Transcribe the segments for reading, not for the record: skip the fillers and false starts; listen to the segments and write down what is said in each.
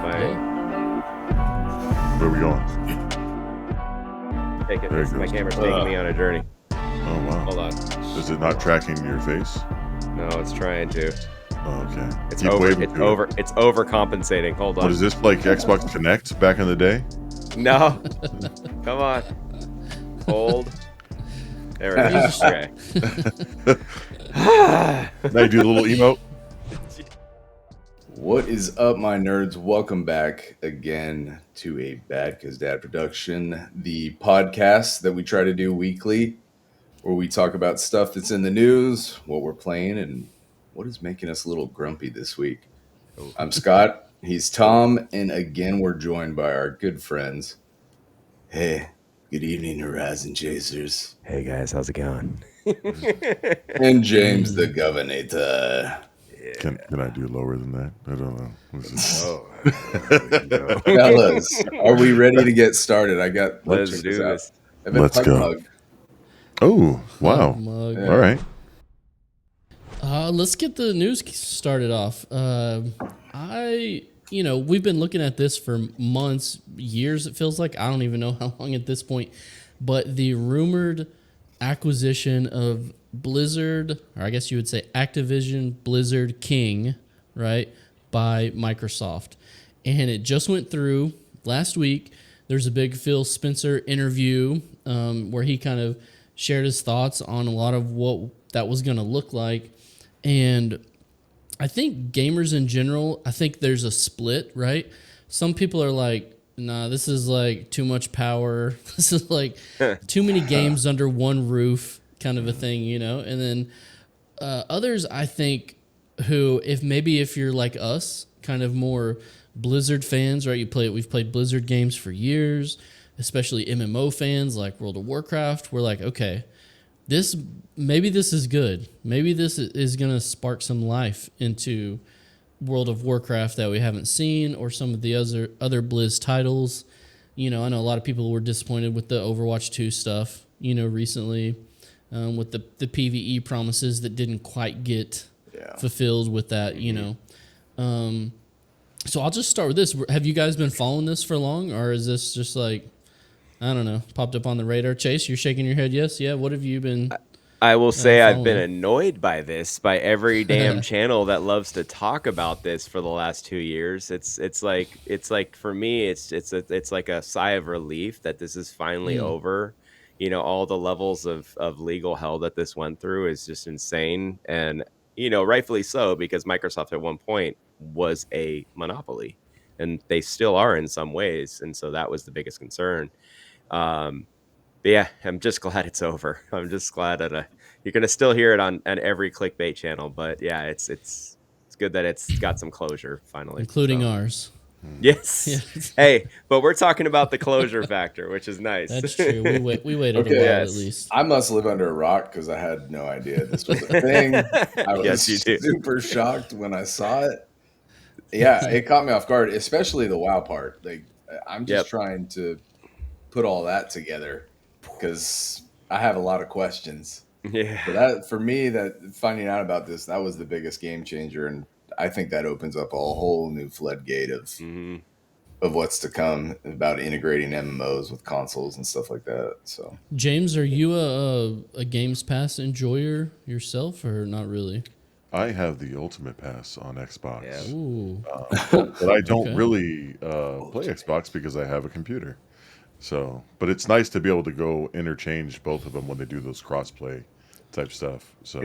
Where are we going? My camera's taking me on a journey. Oh, wow. Hold on. Is it not tracking your face? No, it's trying to. Oh, okay. It's overcompensating. Hold on. What is this, like Xbox Connect back in the day? No. Come on. Hold. There it is. Okay. Now you do a little emote. What is up, my nerds? Welcome back again to a BadCuzDad production, the podcast that we try to do weekly, where we talk about stuff that's in the news, what we're playing, and what is making us a little grumpy this week. I'm Scott, he's Tom, and again, we're joined by our good friends. Hey, good evening, Horizon Chasers. Hey, guys. How's it going? And James, the Governor. Can I do lower than that? I don't know. No. Fellas, are we ready to get started? Let's do this. Let's go. Mug. Oh, wow. Yeah. All right. Let's get the news started off. We've been looking at this for months, years, it feels like. I don't even know how long at this point. But the rumored acquisition of Blizzard, or I guess you would say Activision Blizzard King, right, by Microsoft. And it just went through last week. There's a big Phil Spencer interview where he kind of shared his thoughts on a lot of what that was going to look like. And I think gamers in general, I think there's a split, right? Some people are like, nah, this is like too much power. This is like too many games under one roof kind of a thing, you know? And then others, I think, who, if you're like us, kind of more Blizzard fans, right? We've played Blizzard games for years, especially MMO fans like World of Warcraft. We're like, okay, maybe this is good. Maybe this is going to spark some life into World of Warcraft that we haven't seen, or some of the other Blizz titles. You know, I know a lot of people were disappointed with the Overwatch 2 stuff, you know, recently, with the PvE promises that didn't quite get fulfilled with that, you know. So I'll just start with this. Have you guys been following this for long, or is this just like, I don't know, popped up on the radar? Chase, you're shaking your head yes? Yeah, what have you been... I will say I've been annoyed by every damn channel that loves to talk about this for the last 2 years. It's like for me, it's like a sigh of relief that this is finally over. You know, all the levels of legal hell that this went through is just insane. And, you know, rightfully so, because Microsoft at one point was a monopoly, and they still are in some ways. And so that was the biggest concern. But yeah, I'm just glad it's over. I'm just glad that you're gonna still hear it on every clickbait channel. But yeah, it's good that it's got some closure finally, including ours. Yes. Yes. Hey, but we're talking about the closure factor, which is nice. That's true. We waited a while at least. I must live under a rock because I had no idea this was a thing. I was super shocked when I saw it. Yeah, it caught me off guard, especially the WoW part. Like, I'm just trying to put all that together, because I have a lot of questions. Yeah. But that, for me, that finding out about this, that was the biggest game changer, and I think that opens up a whole new floodgate of what's to come about integrating MMOs with consoles and stuff like that. So, James, are you a Games Pass enjoyer yourself, or not really? I have the Ultimate Pass on Xbox. Yeah. Ooh. But I don't really play Xbox because I have a computer. So, but it's nice to be able to go interchange both of them when they do those cross-play type stuff. So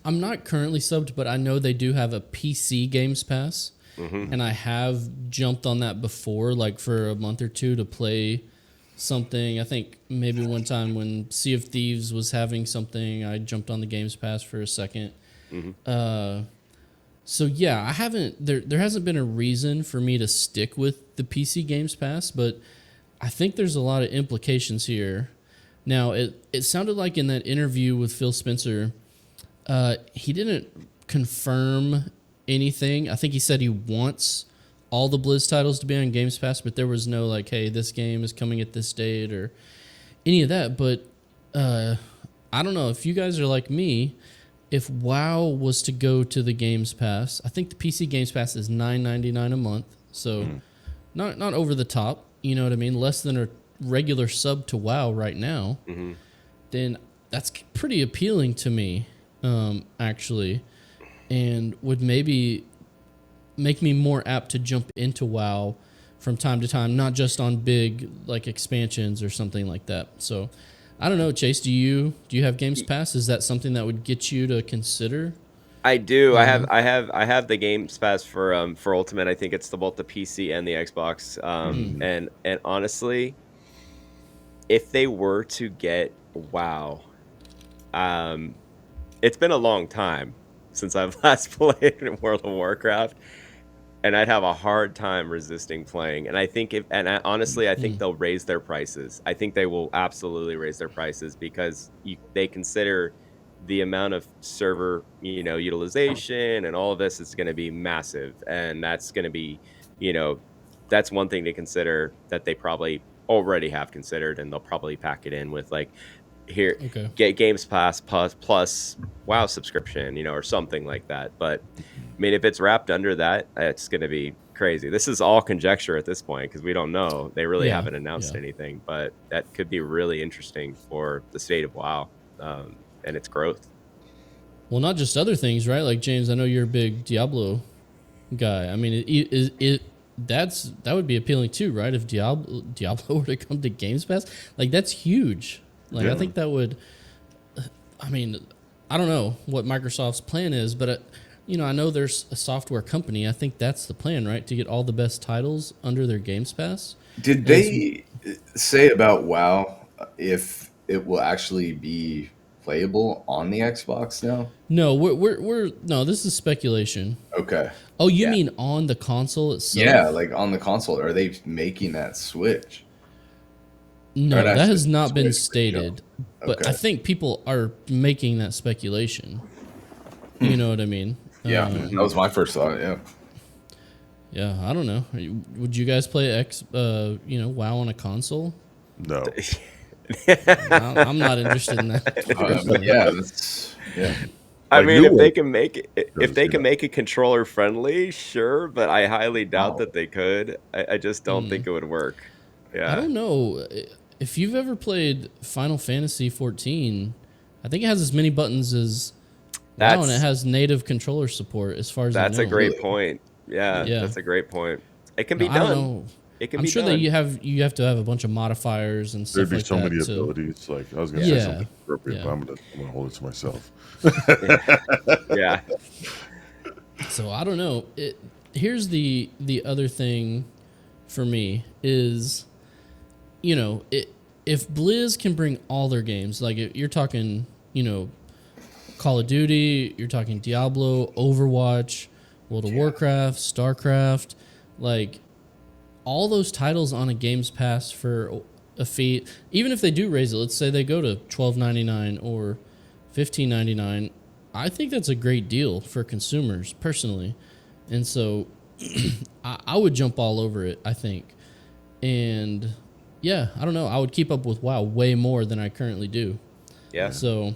I'm not currently subbed, but I know they do have a PC Games Pass, and I have jumped on that before, like for a month or two, to play something. I think maybe one time when Sea of Thieves was having something, I jumped on the Games Pass for a second. So yeah, I haven't. There hasn't been a reason for me to stick with the PC Games Pass, but I think there's a lot of implications here. Now, it sounded like in that interview with Phil Spencer, he didn't confirm anything. I think he said he wants all the Blizz titles to be on Games Pass, but there was no like, hey, this game is coming at this date or any of that. But I don't know if you guys are like me. if WoW was to go to the Games Pass, I think the PC Games Pass is $9.99 a month, so not over the top. You know what I mean? Less than a regular sub to WoW right now. Then that's pretty appealing to me, actually, and would maybe make me more apt to jump into WoW from time to time, not just on big like expansions or something like that. So I don't know, Chase, do you have Games Pass? Is that something that would get you to consider? I do. I have the Games Pass for Ultimate. I think it's both the PC and the Xbox. And honestly, if they were to get WoW, it's been a long time since I've last played World of Warcraft, and I'd have a hard time resisting playing. And I think honestly, I think they'll raise their prices. I think they will absolutely raise their prices because they consider the amount of server, utilization and all of this is going to be massive. And that's going to be, that's one thing to consider that they probably already have considered, and they'll probably pack it in with like, here, get Games Pass plus WoW subscription, or something like that. But I mean, if it's wrapped under that, it's going to be crazy. This is all conjecture at this point because we don't know. They really haven't announced anything, but that could be really interesting for the state of WoW and its growth. Well, not just other things, right? Like James, I know you're a big Diablo guy. I mean, that would be appealing too, right? If Diablo were to come to Games Pass, like that's huge. Like I think that would. I mean, I don't know what Microsoft's plan is, but I know there's a software company. I think that's the plan, right? To get all the best titles under their Games Pass. Did they say about WoW if it will actually be playable on the Xbox now? No, we're no. This is speculation. Okay. Oh, you mean on the console itself? Yeah, like on the console. Are they making that switch? No, that has not been stated. But Okay. I think people are making that speculation. You know what I mean? Yeah, that was my first thought. Yeah. Yeah, I don't know. Would you guys play WoW on a console? No. I'm not interested in that. But yeah. I Like mean, New if they World can make it, if they can make it controller friendly, sure, but I highly doubt that they could. I just don't think it would work. Yeah. I don't know. If you've ever played Final Fantasy 14, I think it has as many buttons as WoW, and it has native controller support as far as I know. That's a great point. Yeah, that's a great point. It can be done. I don't know. It can I'm be sure done. that you have to have a bunch of modifiers and stuff There'd be like so that. many to- abilities. Like I was gonna say something appropriate, but I'm gonna hold it to myself. Yeah. So I don't know. Here's the other thing for me is, if Blizz can bring all their games, like if you're talking, Call of Duty, you're talking Diablo, Overwatch, World of Warcraft, StarCraft, like all those titles on a Games Pass for a fee, even if they do raise it, let's say they go to $12.99 or $15.99, I think that's a great deal for consumers personally. And so I would jump all over it, I think. And yeah, I don't know. I would keep up with WoW way more than I currently do. Yeah. So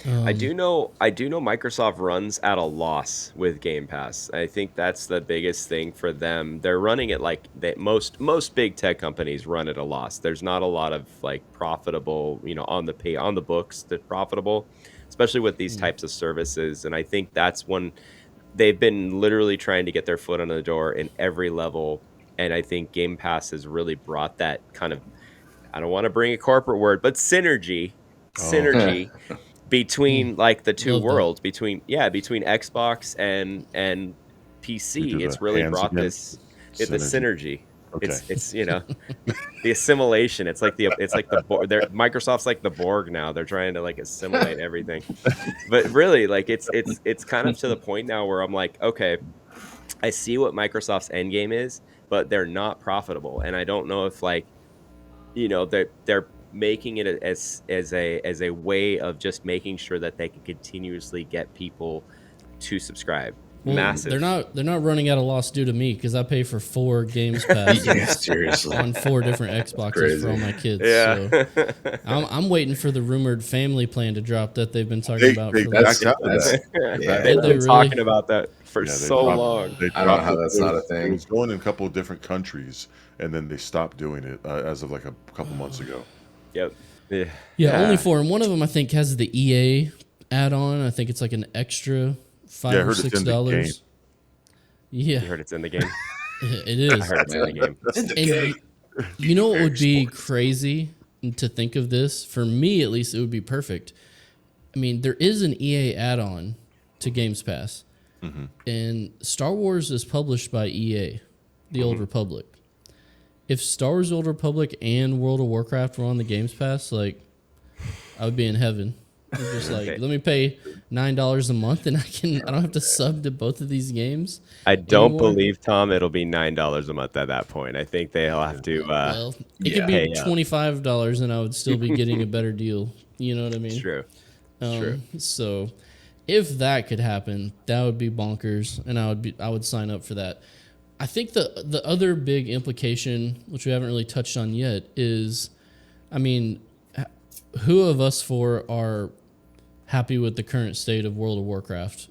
I do know Microsoft runs at a loss with Game Pass. I think that's the biggest thing for them. They're running it like most big tech companies run at a loss. There's not a lot of like profitable, on the books that profitable, especially with these types of services. And I think that's when they've been literally trying to get their foot on the door in every level. And I think Game Pass has really brought that kind of, I don't want to bring a corporate word, but synergy between like the two worlds, between Xbox and PC. It's really brought this the synergy. Okay. It's the assimilation. It's like Microsoft's like the Borg now. They're trying to like assimilate everything. But really, like it's kind of to the point now where I'm like, okay, I see what Microsoft's end game is, but they're not profitable, and I don't know if like, they're making it as a way of just making sure that they can continuously get people to subscribe. Well, Massive. they're not running out of loss due to me because I pay for 4 Games Pass Yeah, seriously. on 4 different Xboxes for all my kids. Yeah. So I'm waiting for the rumored family plan to drop that they've been talking They about. they for backed out of that. Yeah. They've Did they been really? talking about that for Yeah, so long. They I don't know dropped how it. that's It not a was- thing. It was going in a couple of different countries, and then they stopped doing it as of like a couple months ago. Yep. Yeah. Yeah, only 4. And one of them I think has the EA add-on. I think it's like an extra $5 I or heard it's in the $6. game. Yeah, You heard it's in the game. it I is. heard it's in the game. And you know what would be crazy to think of this? For me, at least, it would be perfect. I mean, there is an EA add-on to Games Pass, and Star Wars is published by EA, the Old Republic. If Star Wars: The Old Republic and World of Warcraft were on the Games Pass, like, I would be in heaven. I'm just like, let me pay $9 a month, and I don't have to sub to both of these games. I don't anymore. believe, Tom, it'll be $9 a month at that point. I think they'll have to. Well, it yeah. could be Hey, $25, and I would still be getting a better deal. You know what I mean? It's true. True. So, if that could happen, that would be bonkers, and I would sign up for that. I think the other big implication, which we haven't really touched on yet, is, I mean, who of us 4 are happy with the current state of World of Warcraft?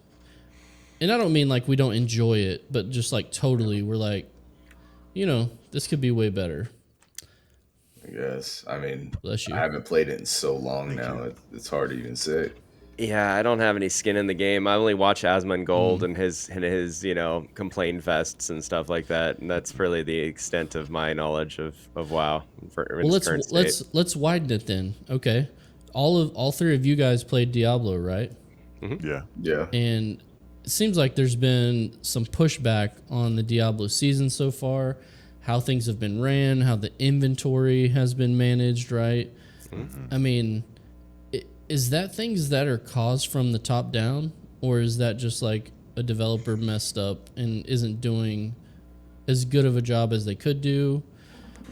And I don't mean like we don't enjoy it, but just like totally, we're like, this could be way better. I guess. I mean, Bless you. I haven't played it in so long now. It's hard to even say. Yeah, I don't have any skin in the game. I only watch Asmund Gold and his complaint fests and stuff like that, and that's really the extent of my knowledge of WoW. Well, let's widen it then. Okay, all 3 of you guys played Diablo, right? Yeah. Yeah. And it seems like there's been some pushback on the Diablo season so far, how things have been ran, how the inventory has been managed, right? I mean, is that things that are caused from the top down, or is that just like a developer messed up and isn't doing as good of a job as they could do,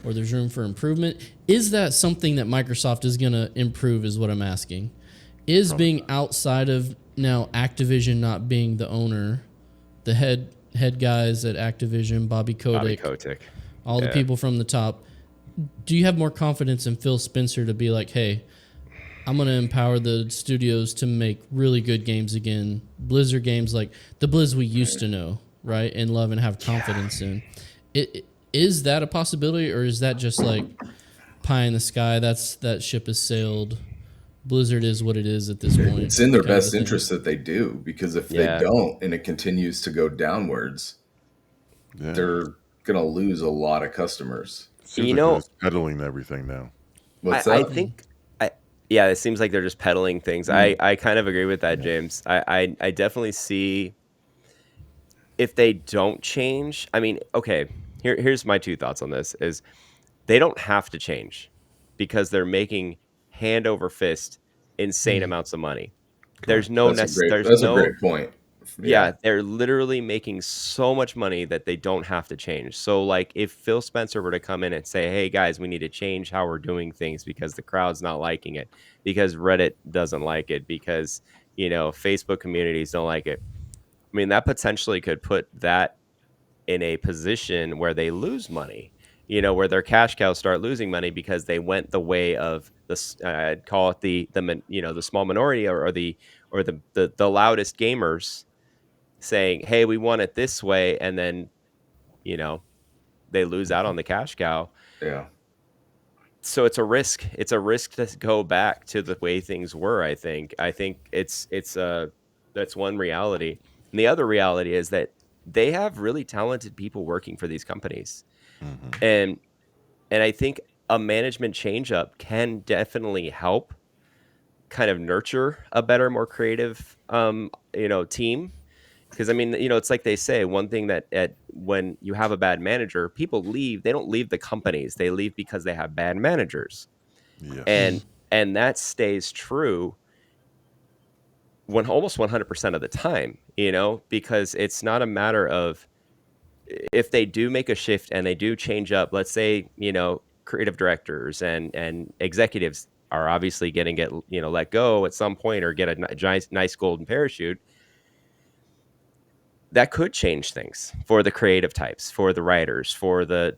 or there's room for improvement? Is that something that Microsoft is going to improve is what I'm asking. Is being outside of now Activision not being the owner, the head guys at Activision, Bobby Kotick, all the people from the top, do you have more confidence in Phil Spencer to be like, hey, I'm going to empower the studios to make really good games again, Blizzard games like the Blizz we used to know, right, and love and have confidence in? Is that a possibility, or is that just like pie in the sky? That ship has sailed. Blizzard is what it is at this point. It's in their kind of best thing. interest that they do, because if they don't and it continues to go downwards, they're going to lose a lot of customers. Seems like they're just peddling everything now. What's that? I think, it seems like they're just peddling things. I kind of agree with that, James. I definitely see if they don't change. I mean, okay, here's my 2 thoughts on this: is they don't have to change because they're making hand over fist insane amounts of money. There's no That's a great point. Yeah, they're literally making so much money that they don't have to change. So, like, if Phil Spencer were to come in and say, hey, guys, we need to change how we're doing things because the crowd's not liking it, because Reddit doesn't like it, because, Facebook communities don't like it. I mean, that potentially could put that in a position where they lose money, where their cash cows start losing money because they went the way of I'd call it the small minority or the loudest gamers, saying, hey, we want it this way, and then they lose out on the cash cow. So it's a risk to go back to the way things were. I think that's one reality, and the other reality is that they have really talented people working for these companies, and I think a management change up can definitely help kind of nurture a better, more creative team. Because, I mean, it's like they say, one thing that when you have a bad manager, people leave. They don't leave the companies. They leave because they have bad managers. Yes. And that stays true when almost 100% of the time, because it's not a matter of if they do make a shift and they do change up, let's say, creative directors and executives are obviously going to get, let go at some point or get a nice golden parachute. that could change things for the creative types, for the writers, for the,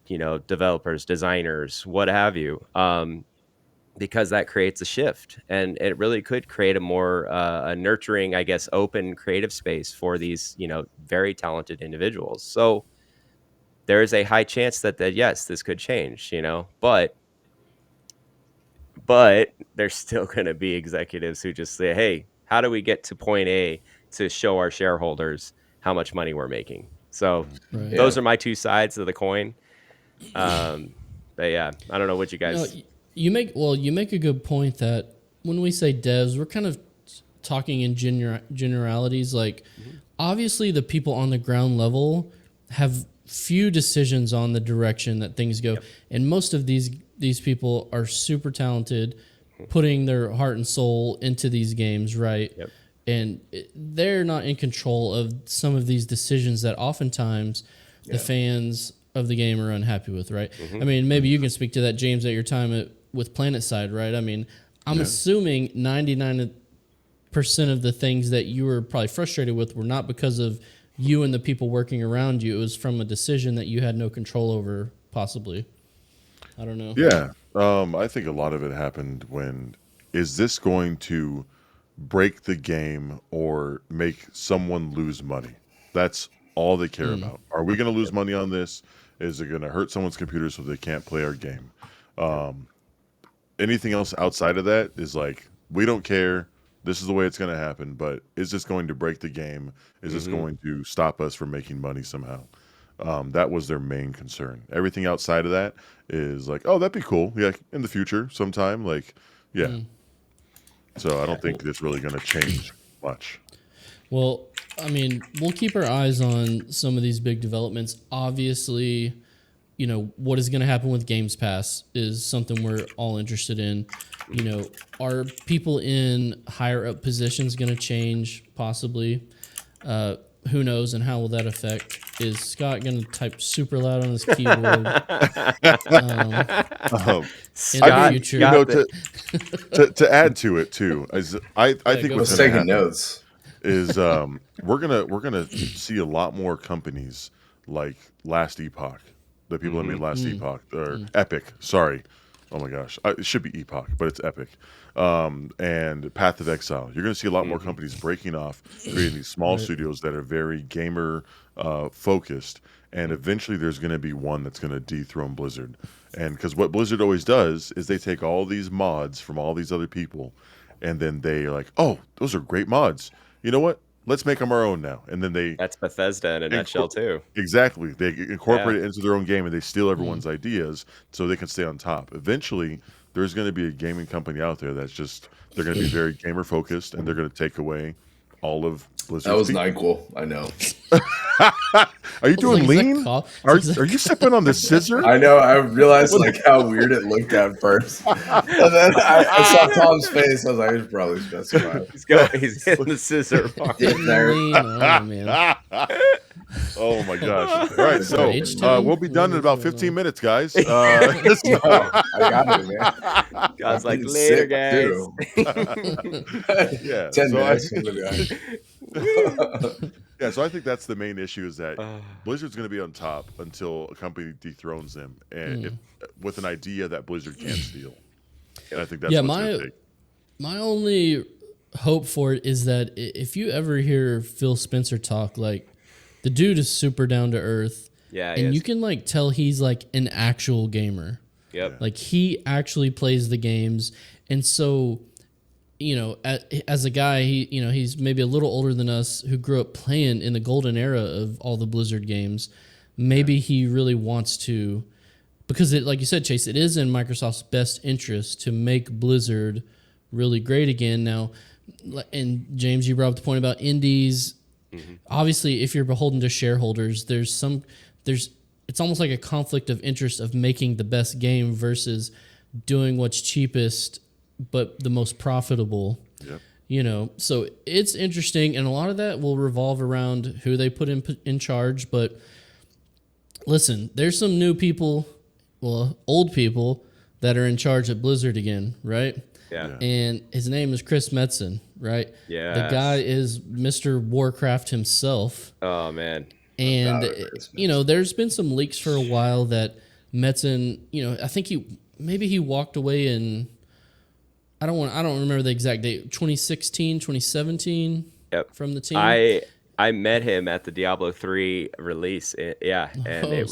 developers, designers, what have you. Because that creates a shift, and it really could create a more a nurturing, I guess, open creative space for these, very talented individuals. So there is a high chance that yes, this could change, but there's still going to be executives who just say, hey, how do we get to point A to show our shareholders how much money we're making? So those are my two sides of the coin. But yeah, I don't know what you guys... You make a good point that when we say devs, we're kind of talking in generalities. Like, obviously, the people on the ground level have few decisions on the direction that things go, and most of these people are super talented, putting their heart and soul into these games, right? Yep. And they're not in control of some of these decisions that oftentimes the fans of the game are unhappy with, right? I mean, maybe you can speak to that, James, at your time with PlanetSide, right? I mean, I'm assuming 99% of the things that you were probably frustrated with were not because of you and the people working around you. It was from a decision that you had no control over, possibly. I don't know. Yeah. I think a lot of it happened when, is this going to break the game or make someone lose money? That's all they care about. Are we going to lose money on this? Is it going to hurt someone's computer so they can't play our game? Anything else outside of that is like, we don't care. This is the way it's going to happen. But is this going to break the game? Is this going to stop us from making money somehow? That was their main concern. Everything outside of that is like, oh, that'd be cool. Yeah, in the future sometime. Like, yeah. So I don't think it's really going to change much. Well, I mean, we'll keep our eyes on some of these big developments. Obviously, what is going to happen with Games Pass is something we're all interested in. Are people in higher up positions going to change? Possibly. Who knows, and how will that affect? Is Scott going to type super loud on his keyboard? Scott, in the future? To add to it too, I think what's going to happen notes is we're gonna see a lot more companies like Last Epoch, the people that made Last Epoch, or Epic. Sorry, oh my gosh, it should be Epoch, but it's Epic. And Path of Exile. You're going to see a lot more companies breaking off, creating these small studios that are very gamer focused, and eventually there's going to be one that's going to dethrone Blizzard. And because what Blizzard always does is they take all these mods from all these other people, and then they're like, oh, those are great mods. You know what? Let's make them our own now. And then that's Bethesda in a nutshell too. Exactly. They incorporate it into their own game, and they steal everyone's ideas so they can stay on top. Eventually, there's going to be a gaming company out there that's just, they're going to be very gamer focused, and they're going to take away all of Blizzard's That was people. NyQuil, I know. Are you doing lean? Are you sipping on the scissor? I know. I realized how weird it looked at first, and then I saw Tom's face. I was like, "He's probably specified." He's hitting the scissor. Oh, man. Oh my gosh! All right, so we'll be done in about 15 minutes, guys. I got it, man. God's like, later, guys. Yeah, 10 so minutes. Yeah, so I think that's the main issue, is that Blizzard's going to be on top until a company dethrones them, and with an idea that Blizzard can't steal. And I think that's what's going to take. My only hope for it is that if you ever hear Phil Spencer talk, like, the dude is super down to earth. Yeah, and you can tell he's an actual gamer. Yep. Like, he actually plays the games, and so, as a guy, he's maybe a little older than us, who grew up playing in the golden era of all the Blizzard games. Maybe he really wants to, because like you said, Chase, it is in Microsoft's best interest to make Blizzard really great again. Now, and James, you brought up the point about indies. Obviously, if you're beholden to shareholders, it's almost like a conflict of interest of making the best game versus doing what's cheapest but the most profitable. Yep. So it's interesting, and a lot of that will revolve around who they put in charge. But listen, there's some new people, old people, that are in charge at Blizzard again, right? Yeah. And his name is Chris Metzen, right? Yeah. The guy is Mr. Warcraft himself. Oh man. And there's been some leaks for a while that Metzen, I think he walked away in I don't remember the exact date, 2016, 2017 from the team. I met him at the Diablo 3 release. And it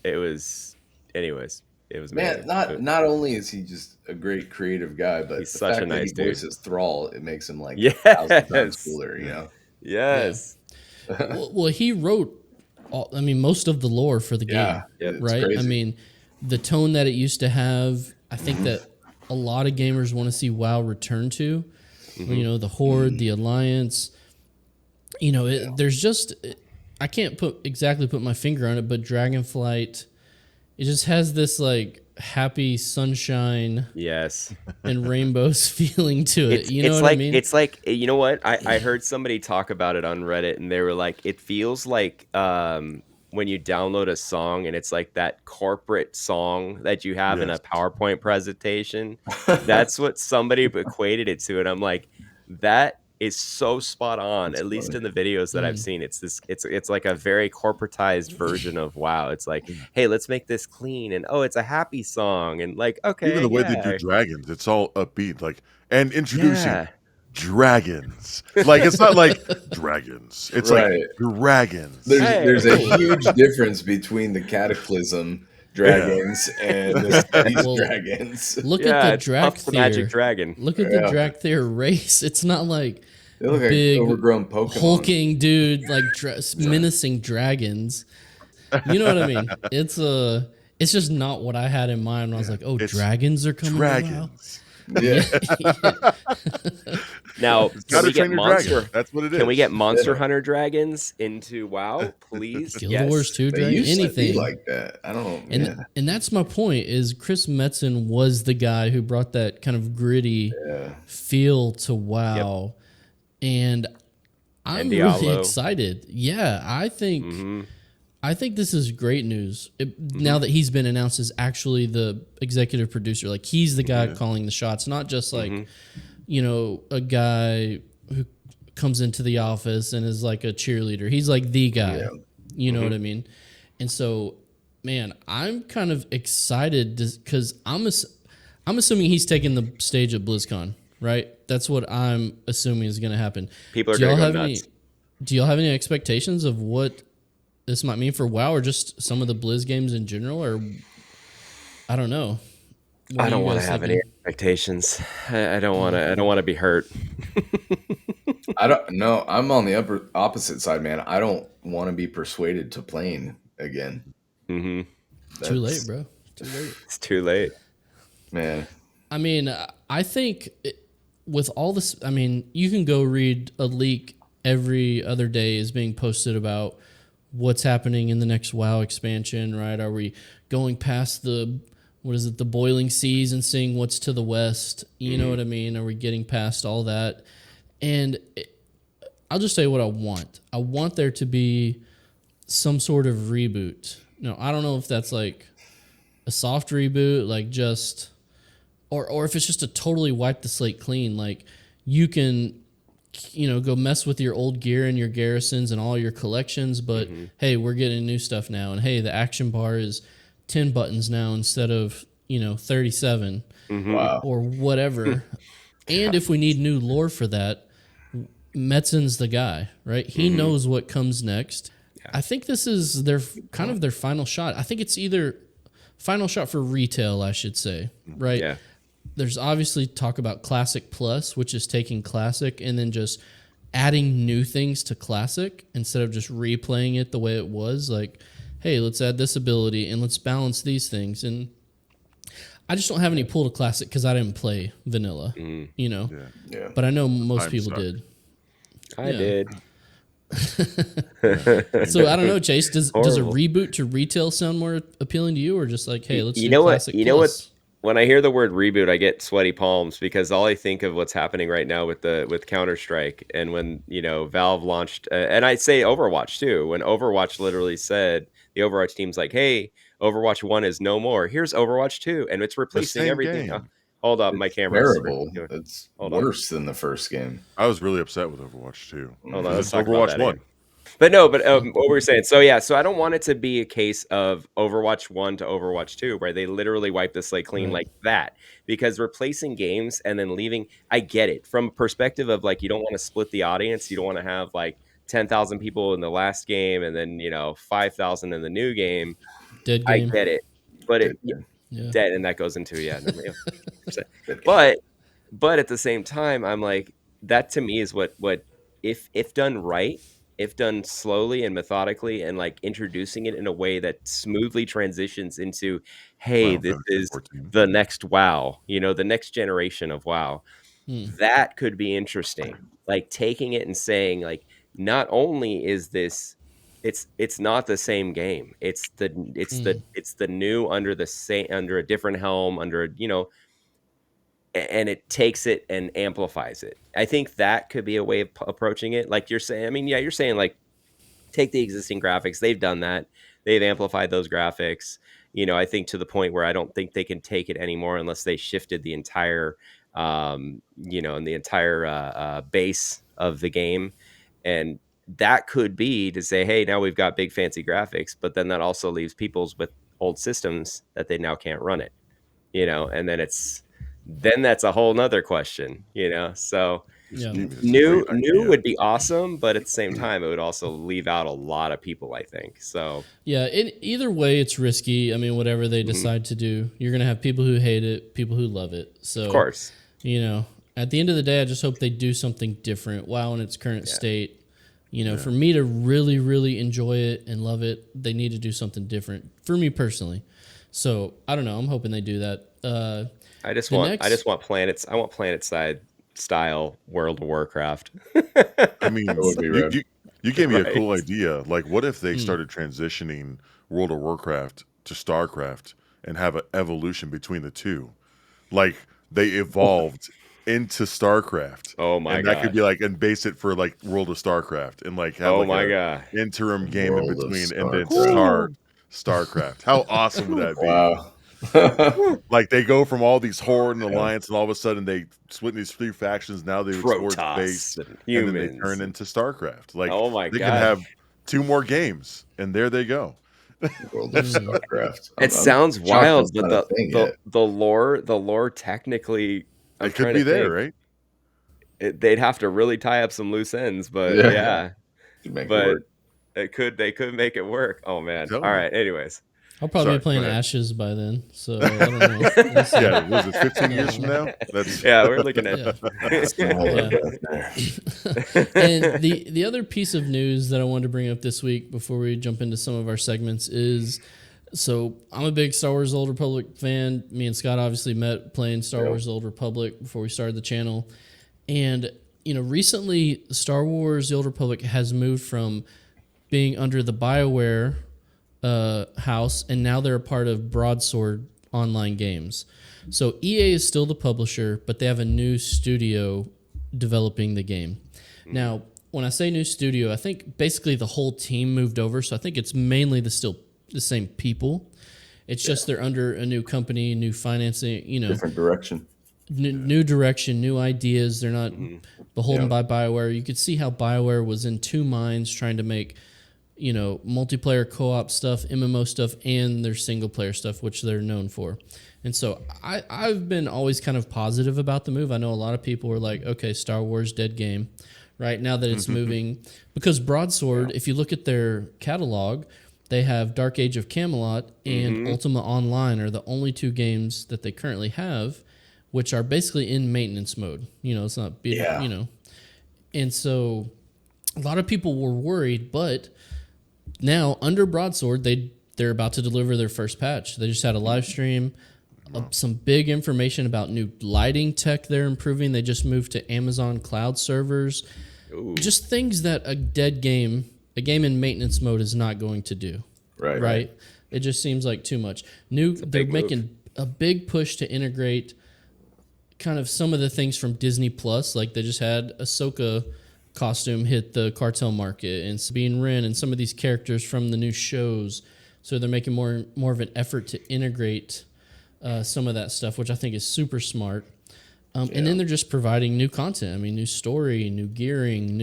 was anyways. It was man. Not only is he just a great creative guy, but he's the such fact a nice that he dude. voices Thrall, it makes him like Yes. 1,000 times cooler. Yes. Well, he wrote most of the lore for the game, right? Crazy. I mean, the tone that it used to have, I think that a lot of gamers want to see WoW return to. The Horde, the Alliance. There's just, I can't exactly put my finger on it, but Dragonflight, it just has this like happy sunshine, and rainbows feeling to it. I mean? It's like, you know what? I heard somebody talk about it on Reddit, and they were like, it feels like when you download a song and it's like that corporate song that you have in a PowerPoint presentation. That's what somebody equated it to, and I'm like, that is so spot on. That's at least in the videos that I've seen. It's like a very corporatized version of WoW. It's like, hey, let's make this clean, and it's a happy song, and like, okay, even the way they do dragons, it's all upbeat, like, and introducing dragons. Like, it's not like dragons. It's like dragons. There's a huge difference between the Cataclysm dragons and these dragons. Look at the Drakthir magic dragon. Look at the Drakthir race. It's not like they look big, like overgrown Pokemon. hulking dude like menacing dragons. You know what I mean? It's just not what I had in mind when I was like, dragons are coming. Dragons. Yeah. Now, can we get monster? That's what it is. Can we get Monster Hunter dragons into WoW, please? Guild Wars 2 dragons, anything like that. I don't know. And that's my point. Is Chris Metzen was the guy who brought that kind of gritty feel to WoW, and I'm really excited. Yeah, I think. I think this is great news. Now that he's been announced as actually the executive producer, like he's the guy calling the shots, not just like, a guy who comes into the office and is like a cheerleader. He's like the guy, you know what I mean? And so, man, I'm kind of excited because I'm assuming he's taking the stage at BlizzCon, right? That's what I'm assuming is going to happen. People are going to go nuts. Do y'all have any expectations of what this might mean for WoW or just some of the Blizz games in general? Or I don't know. I don't want to have any expectations. I don't want to be hurt. I don't know. I'm on the opposite side, man. I don't want to be persuaded to playing again. Too late, bro. Too late. It's too late, man. I mean, I think with all this, I mean, you can go read a leak every other day is being posted about what's happening in the next WoW expansion, right? Are we going past the boiling seas and seeing what's to the west? You know what I mean? Are we getting past all that? And I'll just say what I want. I want there to be some sort of reboot. No, I don't know if that's like a soft reboot, like just, or if it's just a totally wipe the slate clean. Like you can, go mess with your old gear and your garrisons and all your collections, but hey, we're getting new stuff now. And hey, the action bar is 10 buttons now instead of, 37 or whatever. And if we need new lore for that, Metzen's the guy, right? He knows what comes next. Yeah. I think this is their final shot. I think it's either final shot for retail, I should say, right? Yeah. There's obviously talk about Classic Plus, which is taking Classic and then just adding new things to Classic instead of just replaying it the way it was. Like, hey, let's add this ability and let's balance these things. And I just don't have any pull to Classic because I didn't play Vanilla, Yeah. But I know most people did. I did. So I don't know, Chase. Does a reboot to retail sound more appealing to you, or just like, hey, let's do Classic Plus? You know what? When I hear the word reboot, I get sweaty palms because all I think of what's happening right now with Counter-Strike, and when Valve launched, and I'd say Overwatch too. When Overwatch literally said, the Overwatch team's like, "Hey, Overwatch 1 is no more. Here's Overwatch 2, and it's replacing everything." Hold up, my camera's terrible. It's Hold on. worse than the first game. I was really upset with Overwatch 2. Hold on, It's let's talk about Overwatch that 1. again. But no, what we're saying. So yeah, so I don't want it to be a case of Overwatch 1 to Overwatch 2 where they literally wipe the slate clean like that. Because replacing games and then leaving, I get it. From a perspective of like, you don't want to split the audience. You don't want to have like 10,000 people in the last game and then, 5,000 in the new game. Dead game. I get it. But dead, and that goes into, But at the same time, I'm like, that to me is what if done right, if done slowly and methodically and like introducing it in a way that smoothly transitions into, hey, this is 14. the next WoW, the next generation of WoW. That could be interesting. Like taking it and saying like, not only is this, it's not the same game. It's the new under a different helm, and it takes it and amplifies it. I think that could be a way of approaching it. Like you're saying, you're saying like take the existing graphics. They've done that. They've amplified those graphics. I think to the point where I don't think they can take it anymore unless they shifted the entire, and the entire base of the game. And that could be to say, hey, now we've got big fancy graphics, but then that also leaves people's with old systems that they now can't run it, and then that's a whole nother question, so new would be awesome, but at the same time it would also leave out a lot of people, I think. So either way it's risky. I mean, whatever they decide to do, you're gonna have people who hate it, people who love it. So of course, at the end of the day, I just hope they do something different. WoW in its current state, for me to really, really enjoy it and love it, they need to do something different for me personally. So I don't know, I'm hoping they do that. I just want planet side style World of Warcraft. I mean, you gave me a cool idea. Like, what if they started transitioning World of Warcraft to StarCraft and have an evolution between the two? Like, they evolved into StarCraft. Oh my god! That could be like, and base it for like World of StarCraft and like have interim game World in between, and then start StarCraft. How awesome would that be? Wow. Like they go from all these Horde and Alliance, and all of a sudden they split into these three factions. Now they explore space, and then they turn into StarCraft. Like, oh my they god, can have 2 more games, and there they go. World of StarCraft. It sounds wild, but the lore technically, it could be there, right? They'd have to really tie up some loose ends, but they could make it work. Oh man! All right. Anyways. I'll probably be playing Ashes by then, so I don't know. Yeah, was it 15 years from now? We're looking at And the other piece of news that I wanted to bring up this week before we jump into some of our segments is, so I'm a big Star Wars The Old Republic fan. Me and Scott obviously met playing Star Wars The Old Republic before we started the channel. And, recently Star Wars The Old Republic has moved from being under the BioWare house, and now they're a part of Broadsword Online Games. So EA is still the publisher, but they have a new studio developing the game. Now, when I say new studio, I think basically the whole team moved over, so I think it's mainly the same people. It's just they're under a new company, new financing, different direction. New direction, new ideas. They're not beholden by BioWare. You could see how BioWare was in two minds trying to make multiplayer co-op stuff, MMO stuff, and their single player stuff, which they're known for. And so I've been always kind of positive about the move. I know a lot of people were like, okay, Star Wars dead game, right? Now that it's moving, because Broadsword, if you look at their catalog, they have Dark Age of Camelot and Ultima Online are the only 2 games that they currently have, which are basically in maintenance mode. It's not and so a lot of people were worried, but now, under Broadsword, they're about to deliver their first patch. They just had a live stream, some big information about new lighting tech they're improving. They just moved to Amazon cloud servers. Ooh. Just things that a game in maintenance mode is not going to do. Right? It just seems like too much. They're making a big push to integrate kind of some of the things from Disney Plus. Like they just had Ahsoka costume hit the cartel market, and Sabine Wren and some of these characters from the new shows. So they're making more of an effort to integrate some of that stuff, which I think is super smart. And then they're just providing new content. I mean, new story, new gearing,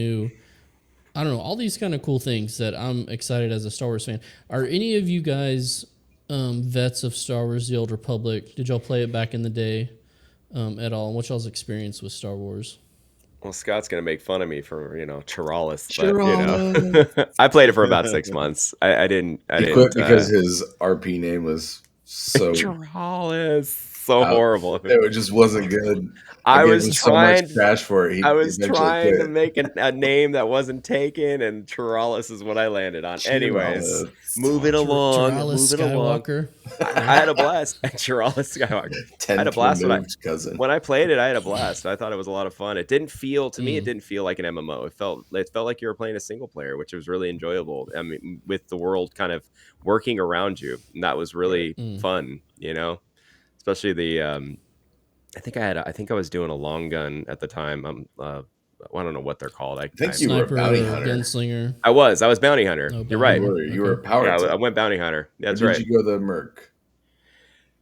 I don't know, all these kind of cool things that I'm excited as a Star Wars fan. Are any of you guys vets of Star Wars: The Old Republic? Did y'all play it back in the day at all? And what's y'all's experience with Star Wars? Well, Scott's gonna make fun of me for Chiralis, but I played it for about 6 months. I didn't. He quit because his RP name was so Chiralis, so horrible. It just wasn't good. I was trying so much trash for it. I was trying to make a name that wasn't taken, and Chiralis is what I landed on. Anyways, moving along. Chiralis Skywalker. I had a blast. Chiralis Skywalker. I had a blast when I played it. I had a blast. I thought it was a lot of fun. It didn't feel it didn't feel like an MMO. It felt like you were playing a single player, which was really enjoyable. I mean, with the world kind of working around you, and that was really fun. Especially the. I think I was doing a long gun at the time. I don't know what they're called. I think you were a bounty hunter. Gunslinger. I was bounty hunter. Oh, you're right. You were a power. Yeah, I went bounty hunter. That's right. Did you go the merc?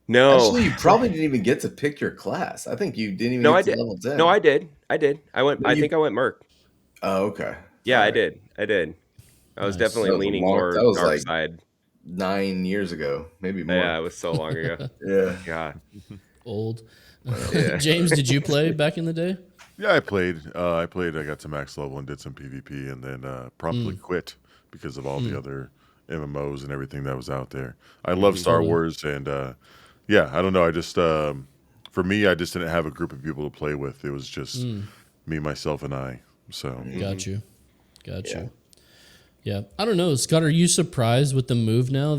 No. Actually, you probably didn't even get to pick your class. I think you didn't even get to level 10. No, I did. I think I went merc. Oh, okay. Yeah, I did. I was definitely leaning more dark side. 9 years ago, maybe more. Yeah, it was so long ago. Yeah. God. Old. James, did you play back in the day? Yeah, I played. I got to max level and did some PvP, and then promptly quit because of all the other MMOs and everything that was out there. I love Star Wars, and I don't know. I just for me, I just didn't have a group of people to play with. It was just me, myself, and I. So got you. Yeah, I don't know, Scott. Are you surprised with the move now?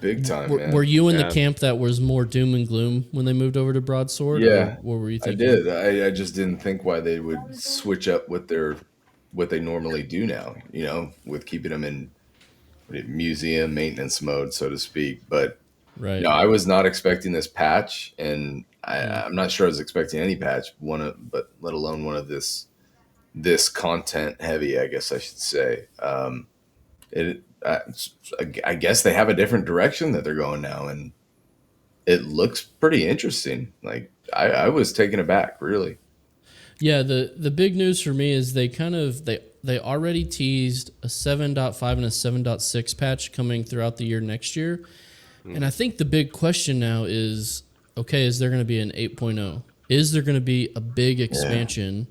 Big time, man. Were you in the camp that was more doom and gloom when they moved over to broadsword? Yeah, what were you thinking? I did. I just didn't think why they would switch up what they normally do now. With keeping them in museum maintenance mode, so to speak. But right, I was not expecting this patch, and I'm not sure I was expecting any patch. But let alone one of this content heavy, I guess I should say. I guess they have a different direction that they're going now, and it looks pretty interesting. Like I was taken aback, really. Yeah, the big news for me is they already teased a 7.5 and a 7.6 patch coming throughout the year next year. And I think the big question now is, okay, is there going to be an 8.0? Is there going to be a big expansion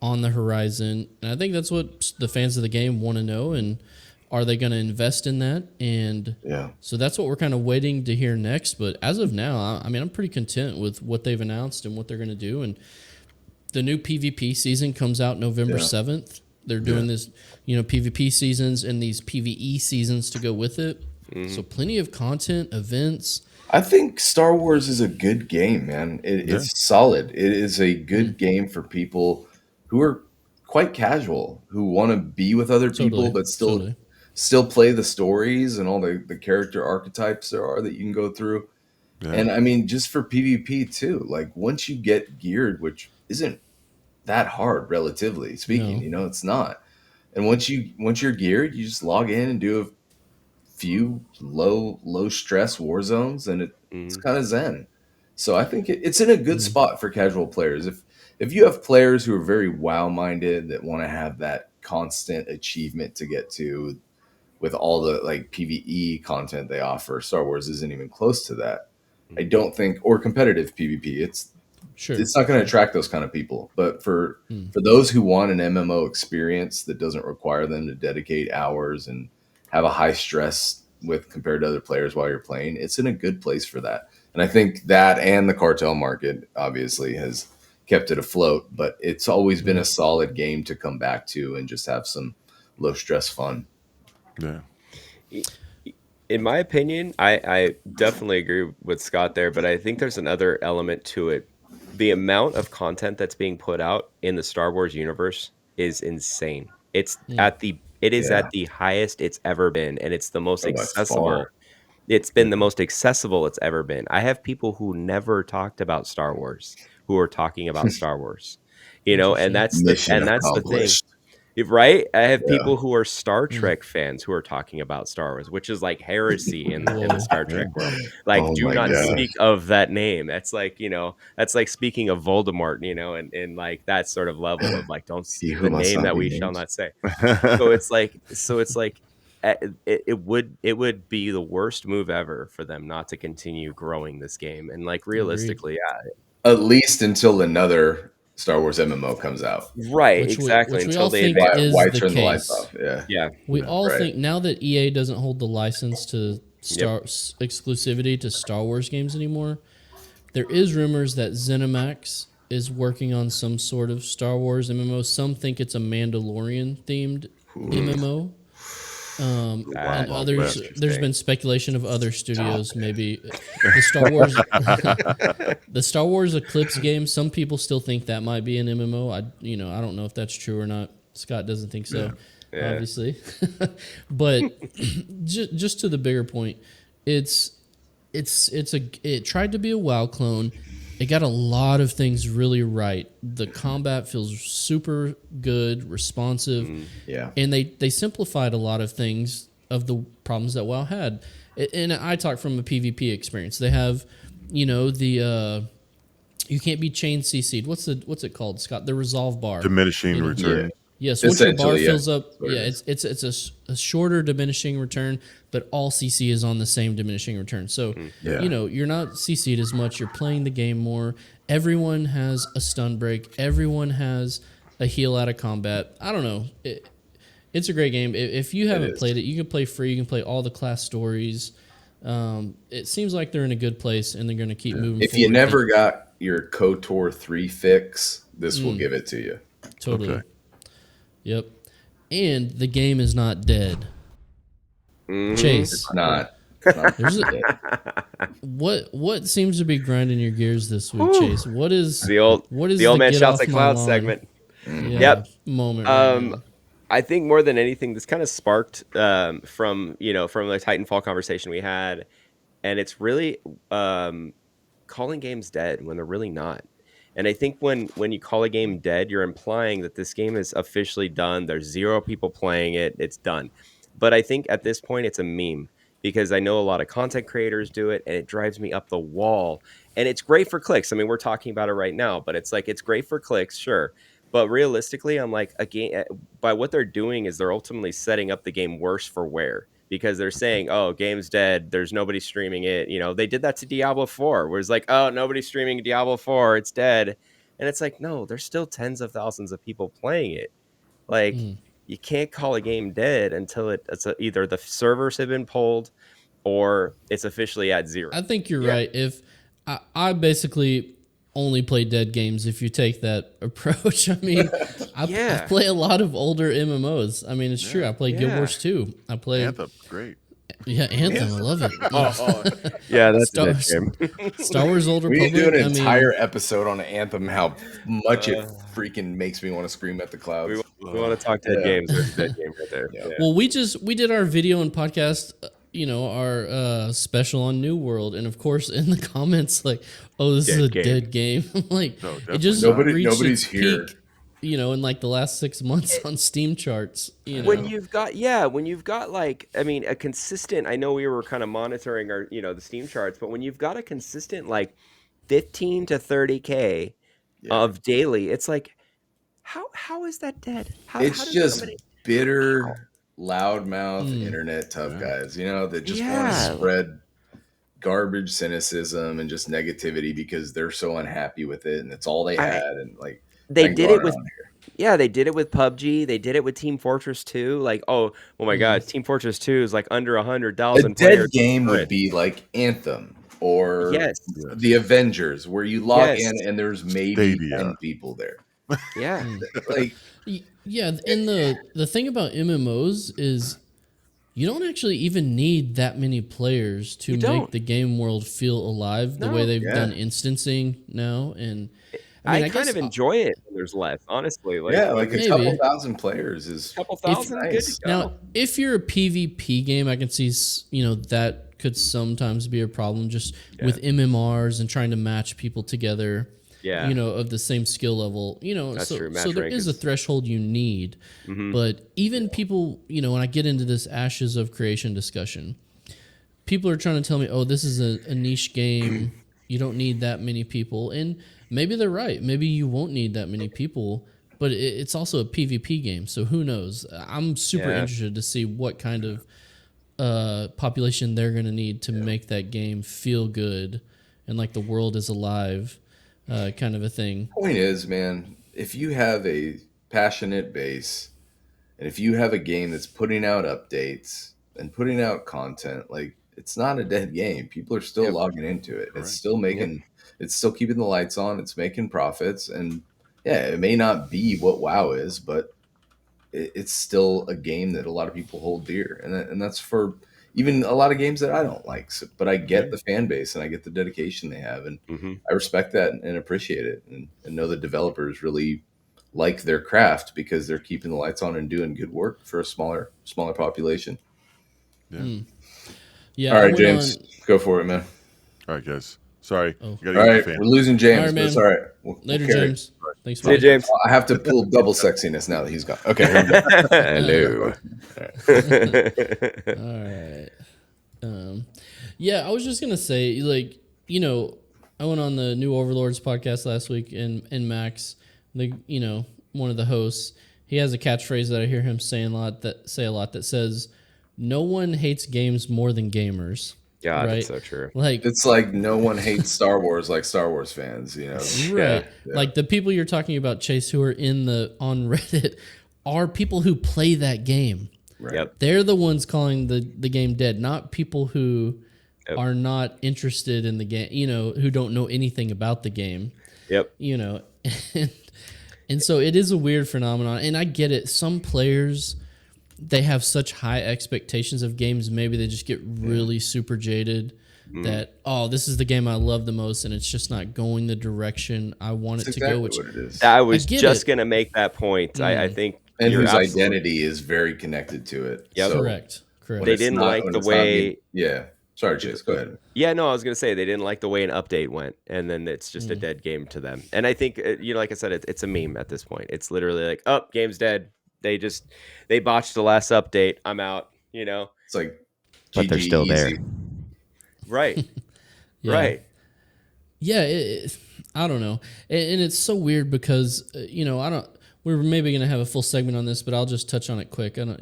on the horizon? And I think that's what the fans of the game want to know, and are they going to invest in that? And so that's what we're kind of waiting to hear next. But as of now, I mean, I'm pretty content with what they've announced and what they're going to do. And the new PvP season comes out November 7th. They're doing this, PvP seasons and these PvE seasons to go with it. So plenty of content, events. I think Star Wars is a good game, man. It's solid. It is a good game for people who are quite casual, who want to be with other people, but still play the stories and all the character archetypes there are that you can go through. Yeah. And I mean, just for PvP too, like once you get geared, which isn't that hard, relatively speaking, it's not. And once you're geared, you just log in and do a few low stress war zones, and it's kind of zen. So I think it's in a good spot for casual players. If you have players who are very WoW minded that want to have that constant achievement to get to with all the like PvE content they offer, Star Wars isn't even close to that. I don't think, or competitive PvP. It's not going to attract those kind of people. But for those who want an MMO experience that doesn't require them to dedicate hours and have a high stress with compared to other players while you're playing, it's in a good place for that. And I think that and the cartel market obviously has kept it afloat, but it's always been a solid game to come back to and just have some low stress fun. Yeah. In my opinion, I definitely agree with Scott there, but I think there's another element to it. The amount of content that's being put out in the Star Wars universe is insane. It is at the highest it's ever been, and it's the most accessible. It's been the most accessible it's ever been. I have people who never talked about Star Wars who are talking about Star Wars, and that's the thing. Right? I have people who are Star Trek fans who are talking about Star Wars, which is like heresy in the Star Trek world. Like, Oh do my not gosh. speak of that name. That's like, that's like speaking of Voldemort, and like that sort of level of like, don't He speak who the must name not that be we shall named. not say. So it's like it would be the worst move ever for them not to continue growing this game. And like realistically, At least until another Star Wars MMO comes out. right, which exactly. we Until all they think advance. is Why the turn the lights case. off? Yeah. Yeah. We all right. think now that EA doesn't hold the license to exclusivity to Star Wars games anymore, there is rumors that ZeniMax is working on some sort of Star Wars MMO. Some think it's a Mandalorian themed MMO. And others, there's been speculation of other studios, maybe the Star Wars Eclipse game. Some people still think that might be an MMO. I don't know if that's true or not. Scott doesn't think so, obviously. But just to the bigger point, it tried to be a WoW clone. It got a lot of things really right. The combat feels super good, responsive. And they simplified a lot of things of the problems that WoW had. And I talk from a PvP experience. They have, you can't be chain CC'd. What's it called, Scott? The resolve bar. Diminishing return. Yes, once your bar Essentially, fills up, what it it's a shorter diminishing return, but all CC is on the same diminishing return. So, you're not CC'd as much. You're playing the game more. Everyone has a stun break. Everyone has a heal out of combat. I don't know. It's a great game. If you haven't played it, you can play free. You can play all the class stories. It seems like they're in a good place, and they're going to keep moving If forward. you never got your KOTOR 3 fix, this will give it to you. Totally. Okay. Yep. And the game is not dead. Chase. It's not There's what seems to be grinding your gears this week, Chase? What is The old man get shouts off at my cloud lawn? segment. Yeah, moment. Right now. I think more than anything, this kind of sparked from the Titanfall conversation we had, and it's really calling games dead when they're really not. And I think when you call a game dead, you're implying that this game is officially done. There's 0 people playing it. It's done. But I think at this point it's a meme, because I know a lot of content creators do it, and it drives me up the wall. And it's great for clicks. I mean, we're talking about it right now, but it's great for clicks, sure. But realistically, I'm like, again, by what they're doing is they're ultimately setting up the game worse for wear, because they're saying, oh, game's dead. There's nobody streaming it. They did that to Diablo 4, where it's like, oh, nobody's streaming Diablo 4. It's dead. And it's like, no, there's still tens of thousands of people playing it. Like, you can't call a game dead until either the servers have been pulled or it's officially at 0. I think you're right. If I basically only play dead games if you take that approach. I mean, I play a lot of older MMOs. I mean, it's true. I play Guild Wars 2. I play Anthem, great. Yeah, Anthem. I love it. Yeah, that's a good game. Star Wars Old We Republic. need to do an entire episode on Anthem, how much it freaking makes me want to scream at the clouds. We want to talk dead games. There's a dead game right there. Yeah. Well, we did our video and podcast, our special on New World, and of course in the comments like, "Oh, this is a dead game." I'm like, No, it just Nobody- reached nobody's its here. peak, in like the last 6 months on Steam charts. When you've got like, I mean, a consistent. I know we were kind of monitoring our the Steam charts, but when you've got a consistent like 15 to 30K of daily, it's like, how is that dead? How It's does just somebody- bitter, loudmouth internet tough guys, that just want to spread garbage, cynicism, and just negativity because they're so unhappy with it, and it's all they had. And like they did it with, they did it with PUBG. They did it with Team Fortress 2. Like, oh my God, Team Fortress 2 is like under 100,000 a players. dead game would be like Anthem or the Avengers, where you log in and there's maybe 10 people there. Yeah, like. Yeah, and the thing about MMOs is you don't actually even need that many players to make the game world feel alive the way they've done instancing now. And I kind of enjoy it when there's less, honestly. Like, like a couple thousand players is a couple thousand. Nice. Good to go. Now, if you're a PvP game, I can see that could sometimes be a problem just with MMRs and trying to match people together. Yeah. you know, of the same skill level, you know. That's So true. so Match there rank is a is threshold you need. But even people, you know, when I get into this Ashes of Creation discussion, people are trying to tell me, oh, this is a niche game. You don't need that many people. And maybe they're right. Maybe you won't need that many people, but it's also a PvP game. So who knows? I'm super Yeah. interested to see what kind of population they're going to need to make that game feel good and like the world is alive kind of a thing. Point is, man, if you have a passionate base and if you have a game that's putting out updates and putting out content, like it's not a dead game. People are still Yep. logging into it. It's Correct. still making, it's still keeping the lights on. It's making profits. And yeah, it may not be what WoW is, but it's still a game that a lot of people hold dear. And that's for even a lot of games that I don't like. So, but I get the fan base and I get the dedication they have. And I respect that and appreciate it and know the developers really like their craft because they're keeping the lights on and doing good work for a smaller population. Yeah. Yeah. All I right, went James, on- go for it, man. All right, guys. Sorry. Oh. You gotta All get right, the fan. we're losing James, All right, but man. it's all right. We'll Later, carry it. James. Thanks for Hey, James. I have to pull double sexiness now that he's gone. Okay, here we go. Hello. All right. Yeah, I was just gonna say, like, you know, I went on the New Overlords podcast last week, and Max, the you know, one of the hosts, he has a catchphrase that I hear him saying a lot that says, "No one hates games more than gamers." God, right? that's so true. Like, It's like no one hates Star Wars like Star Wars fans, you know. right? Yeah. Like the people you're talking about, Chase, who are on Reddit, are people who play that game. Right. Yep. They're the ones calling the game dead, not people who are not interested in the game, you know, who don't know anything about the game, Yep. you know. And so it is a weird phenomenon. And I get it. Some players, they have such high expectations of games. Maybe they just get really super jaded that, oh, this is the game I love the most, and it's just not going the direction I want it That's to go. exactly Which what it is. I was get just it. going to make that point. I think And you're whose absolutely- identity is very connected to it. Yep. So correct. when They it's didn't not- like when the it's not way- being- yeah. Sorry, Chase. Go ahead. Yeah, no, I was going to say they didn't like the way an update went, and then it's just a dead game to them. And I think, you know, like I said, it's a meme at this point. It's literally like, oh, game's dead. They botched the last update. I'm out, you know? It's like, But they're GG still there. easy. Right. Yeah. Right. Yeah, I don't know, and it's so weird because you know, we're maybe gonna have a full segment on this, but I'll just touch on it quick. I want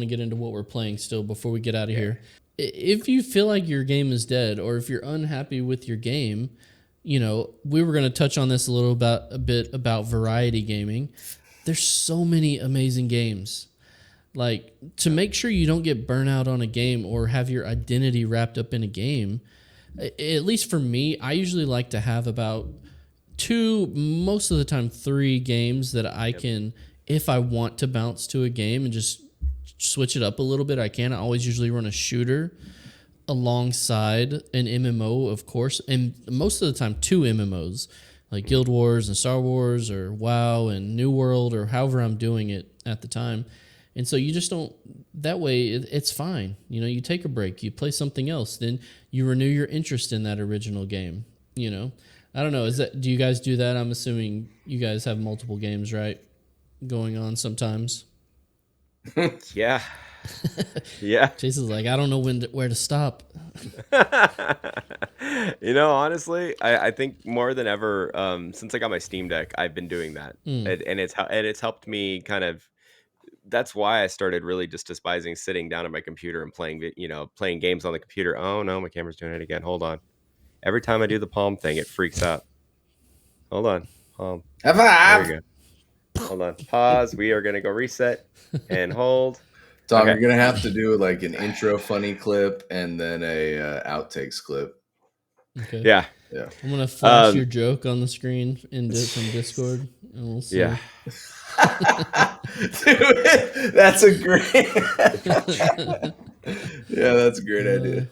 to get into what we're playing still before we get out of here. If you feel like your game is dead, or if you're unhappy with your game, you know, we were gonna touch on this a bit about variety gaming. There's so many amazing games. Like, to make sure you don't get burnout on a game or have your identity wrapped up in a game, at least for me, I usually like to have about 2, most of the time 3 games that I can, if I want to bounce to a game and just switch it up a little bit, I can. I always usually run a shooter alongside an MMO, of course, and most of the time 2 MMOs, like Guild Wars and Star Wars or WoW and New World or however I'm doing it at the time. And so you just don't, that way it's fine. You know, you take a break, you play something else, then you renew your interest in that original game, you know? I don't know, do you guys do that? I'm assuming you guys have multiple games, right? Going on sometimes. Yeah. Yeah. Chase is like, I don't know where to stop. You know, honestly, I think more than ever, since I got my Steam Deck, I've been doing that. And it's helped me kind of. That's why I started really just despising sitting down at my computer and playing games on the computer. Oh no, my camera's doing it again. Hold on. Every time I do the palm thing, it freaks out. Hold on. Palm. Have There we go. Hold on. Pause. We are gonna go reset and hold. Tom, Okay. you're gonna have to do like an intro funny clip and then a outtakes clip. Okay. Yeah. Yeah. I'm going to flash your joke on the screen from Discord, and we'll see. Yeah. Dude, that's a great. Yeah, that's a great idea.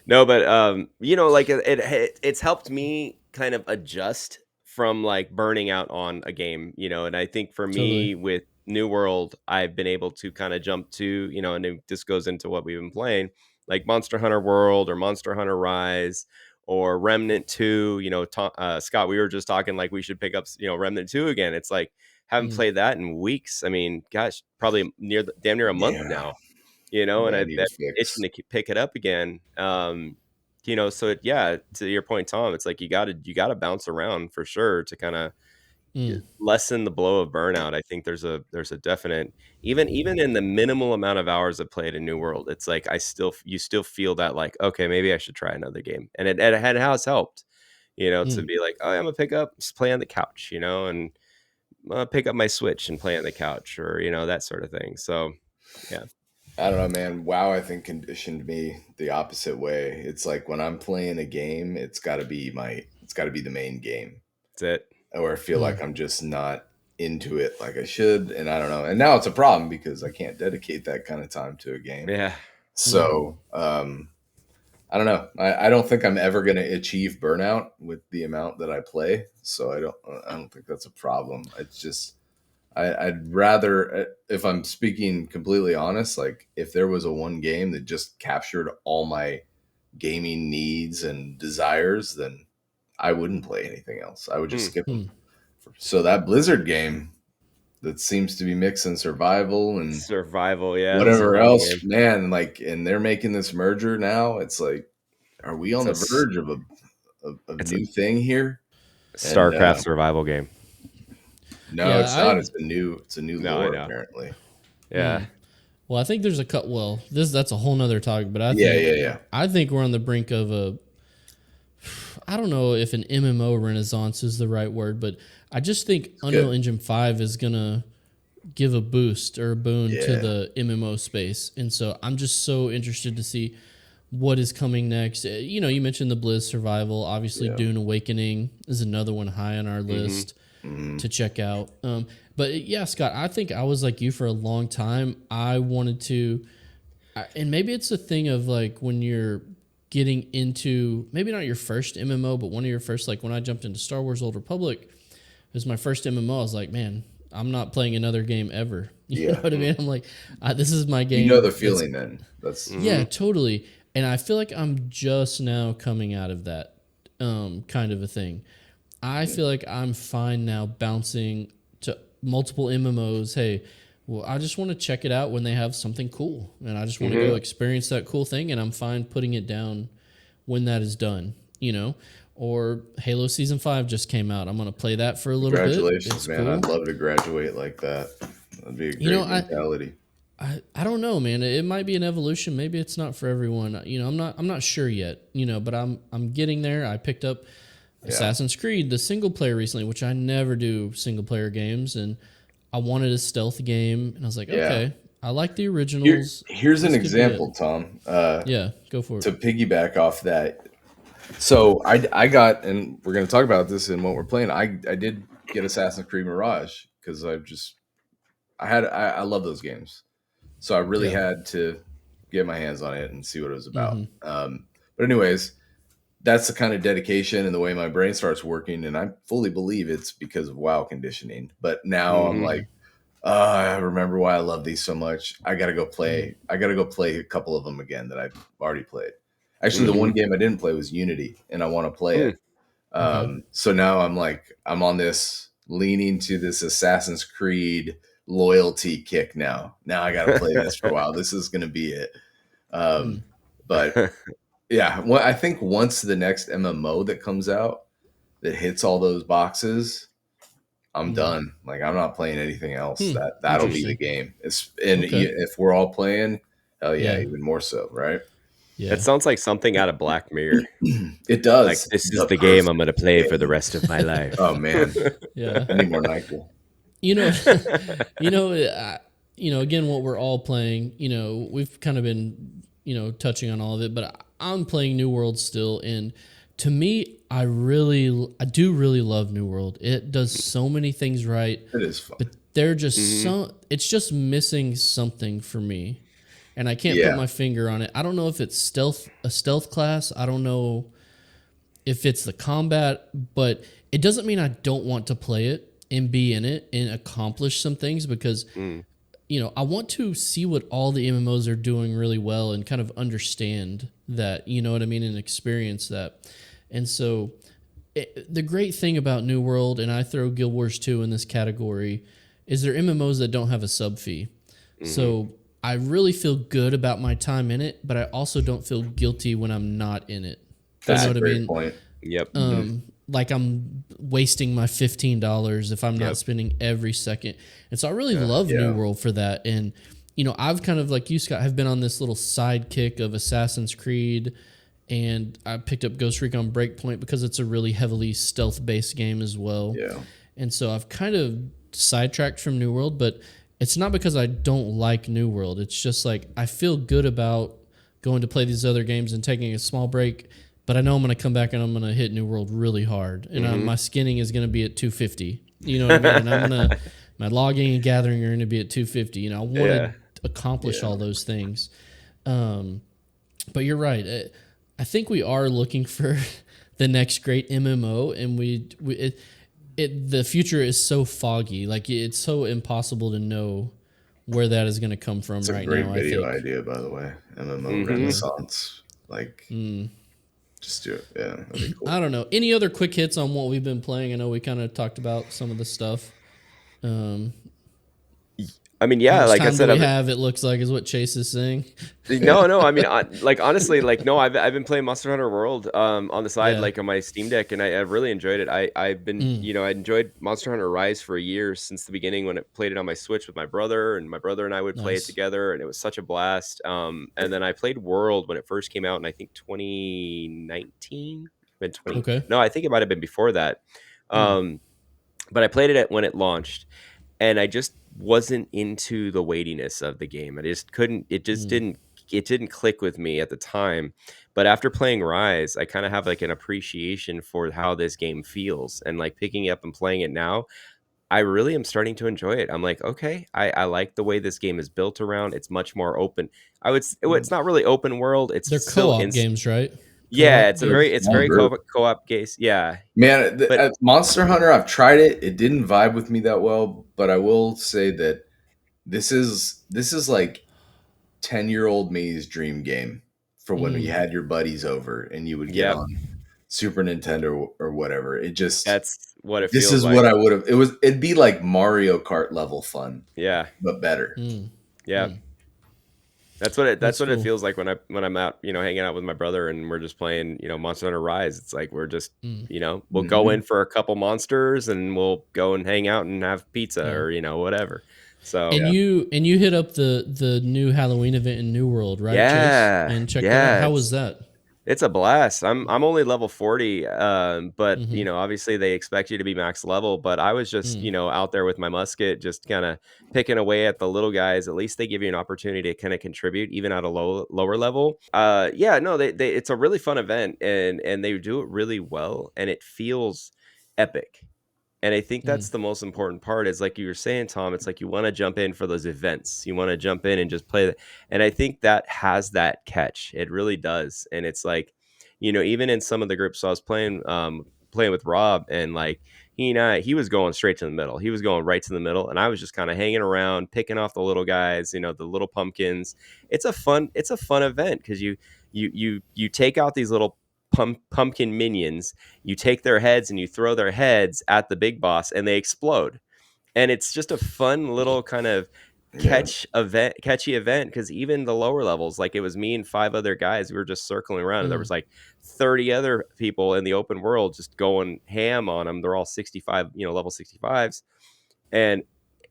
No, but you know, like it's helped me kind of adjust from like burning out on a game, you know, and I think for me with New World, I've been able to kind of jump to, you know, and this goes into what we've been playing, like Monster Hunter World or Monster Hunter Rise or Remnant 2. Scott, we were just talking like we should pick up Remnant 2 again. It's like haven't played that in weeks. I mean, gosh, probably damn near a month now. And I I've need been to fix. itching to pick it up again. So to your point, Tom, it's like you gotta bounce around for sure to kind of lessen the blow of burnout. I think there's a definite, even in the minimal amount of hours I've played in New World, it's like you still feel that like, okay, maybe I should try another game, and it has helped, to be like, oh, I'm gonna pick up, just play on the couch, and pick up my Switch and play on the couch, or that sort of thing. So yeah. I don't know, man. WoW, I think, conditioned me the opposite way. It's like when I'm playing a game, it's got to be the main game. That's it. Or I feel like I'm just not into it like I should, and I don't know. And now it's a problem because I can't dedicate that kind of time to a game. Yeah. So I don't know. I don't think I'm ever going to achieve burnout with the amount that I play. So I don't think that's a problem. It's just I'd rather, if I'm speaking completely honest, like if there was a one game that just captured all my gaming needs and desires, then I wouldn't play anything else. I would just skip them. So that Blizzard game that seems to be mixing survival and whatever else, game. Man, like, and they're making this merger now. It's like, are we on the verge of a new thing here? StarCraft survival game. No, it's not. It's a new lore, apparently. Yeah. Well, I think there's that's a whole nother topic, but I think we're on the brink of I don't know if an MMO renaissance is the right word, but I just think Unreal Engine 5 is going to give a boost or a boon to the MMO space. And so I'm just so interested to see what is coming next. You mentioned the Blizz Survival. Obviously, Dune Awakening is another one high on our list to check out. But yeah, Scott, I think I was like you for a long time. I wanted to, and maybe it's a thing of like when you're getting into, maybe not your first MMO, but one of your first, like when I jumped into Star Wars Old Republic, it was my first MMO. I was like, man, I'm not playing another game ever. You know what I mean? I'm like, this is my game. You know the feeling then. Yeah, totally. And I feel like I'm just now coming out of that kind of a thing. I feel like I'm fine now bouncing to multiple MMOs. Hey, well, I just want to check it out when they have something cool. And I just want to go experience that cool thing. And I'm fine putting it down when that is done, Or Halo Season 5 just came out. I'm going to play that for a little bit. Congratulations, man. Cool. I'd love to graduate like that. That'd be a great mentality. I don't know, man. It might be an evolution. Maybe it's not for everyone. I'm not sure yet, but I'm getting there. I picked up Assassin's Creed, the single player recently, which I never do single player games. And I wanted a stealth game. And I was like, okay, I like the originals. Here's an example, Tom. Go for it. To piggyback off that. So I got, and we're going to talk about this in what we're playing. I did get Assassin's Creed Mirage because I love those games. So I really had to get my hands on it and see what it was about. But anyways, that's the kind of dedication and the way my brain starts working. And I fully believe it's because of WoW conditioning. But now I'm like, I remember why I love these so much. I got to go play. I got to go play a couple of them again that I've already played. Actually, the one game I didn't play was Unity, and I want to play it. So now I'm on this, leaning to this Assassin's Creed loyalty kick now. Now I got to play this for a while. This is going to be it. But yeah, I think once the next MMO that comes out that hits all those boxes, I'm done. Like, I'm not playing anything else. That'll be the game. If we're all playing, hell yeah, even more so, right? Yeah. It sounds like something out of Black Mirror. It does. Like, this is the game I'm going to play for the rest of my life. Oh man, yeah. I need more NyQuil. Again, what we're all playing. We've kind of been, touching on all of it, but I'm playing New World still, and to me, I do really love New World. It does so many things right. It is fun, but they're just it's just missing something for me. And I can't put my finger on it. I don't know if it's a stealth class. I don't know if it's the combat, but it doesn't mean I don't want to play it and be in it and accomplish some things because, I want to see what all the MMOs are doing really well and kind of understand that, you know what I mean, and experience that. And so the great thing about New World, and I throw Guild Wars 2 in this category, is they're MMOs that don't have a sub fee. So I really feel good about my time in it, but I also don't feel guilty when I'm not in it. That's you know a what great I mean? point. Yep. Like I'm wasting my $15 if I'm not spending every second. And so I really love New World for that. And, you know, I've kind of, like you, Scott, have been on this little sidekick of Assassin's Creed, and I picked up Ghost Recon Breakpoint because it's a really heavily stealth-based game as well. Yeah. And so I've kind of sidetracked from New World, but it's not because I don't like New World. It's just like I feel good about going to play these other games and taking a small break, but I know I'm going to come back and I'm going to hit New World really hard. And my skinning is going to be at 250. You know what I mean? And I'm going to, my logging and gathering are going to be at 250. You know, I want to accomplish all those things. But you're right. I think we are looking for the next great MMO, and the future is so foggy. Like, it's so impossible to know where that is going to come from It's right now. a great video I think. idea, by the way. MMO Renaissance. Like, just do it. Yeah, that'd be cool. I don't know. Any other quick hits on what we've been playing? I know we kind of talked about some of the stuff. I mean, yeah, like I said, it looks like is what Chase is saying. No. I mean, honestly, I've been playing Monster Hunter World on the side, like on my Steam Deck, and I really enjoyed it. I've been, I enjoyed Monster Hunter Rise for a year since the beginning when it played it on my Switch with my brother, and my brother and I would play it together, and it was such a blast. And then I played World when it first came out, in I think 2019, Okay. No, I think it might have been before that. But I played it when it launched, and I just wasn't into the weightiness of the game. I just couldn't. It just didn't click with me at the time. But after playing Rise, I kind of have like an appreciation for how this game feels, and like picking it up and playing it now, I really am starting to enjoy it. I'm like, okay, I like the way this game is built around. It's much more open. It's not really open world. They're co-op games, right? Yeah, it's very co-op games. Yeah, man. At Monster Hunter, I've tried it. It didn't vibe with me that well, but I will say that this is like 10-year-old me's dream game for when you had your buddies over and you would get on Super Nintendo or whatever. That's what it feels like. This is what I would have. It'd be like Mario Kart level fun. Yeah, but better. Yeah. That's what it cool. feels like when I'm out, hanging out with my brother and we're just playing, Monster Hunter Rise. It's like we're just, we'll go in for a couple monsters and we'll go and hang out and have pizza or whatever. So you hit up the new Halloween event in New World, right? Yeah, Chase? And check that out. How was that? It's a blast. I'm only level 40, but obviously they expect you to be max level. But I was just out there with my musket, just kind of picking away at the little guys. At least they give you an opportunity to kind of contribute, even at a lower level. It's a really fun event, and they do it really well, and it feels epic. And I think that's the most important part is like you were saying, Tom, it's like you want to jump in for those events. You want to jump in and just play that. And I think that has that catch. It really does. And it's like, even in some of the groups I was playing with Rob, and like he was going straight to the middle. He was going right to the middle. And I was just kind of hanging around, picking off the little guys, the little pumpkins. It's a fun event because you take out these little pumpkin minions, you take their heads and you throw their heads at the big boss and they explode, and it's just a fun little kind of catchy event because even the lower levels, like it was me and 5 other guys, we were just circling around and there was like 30 other people in the open world just going ham on them. They're all 65, level 65s, and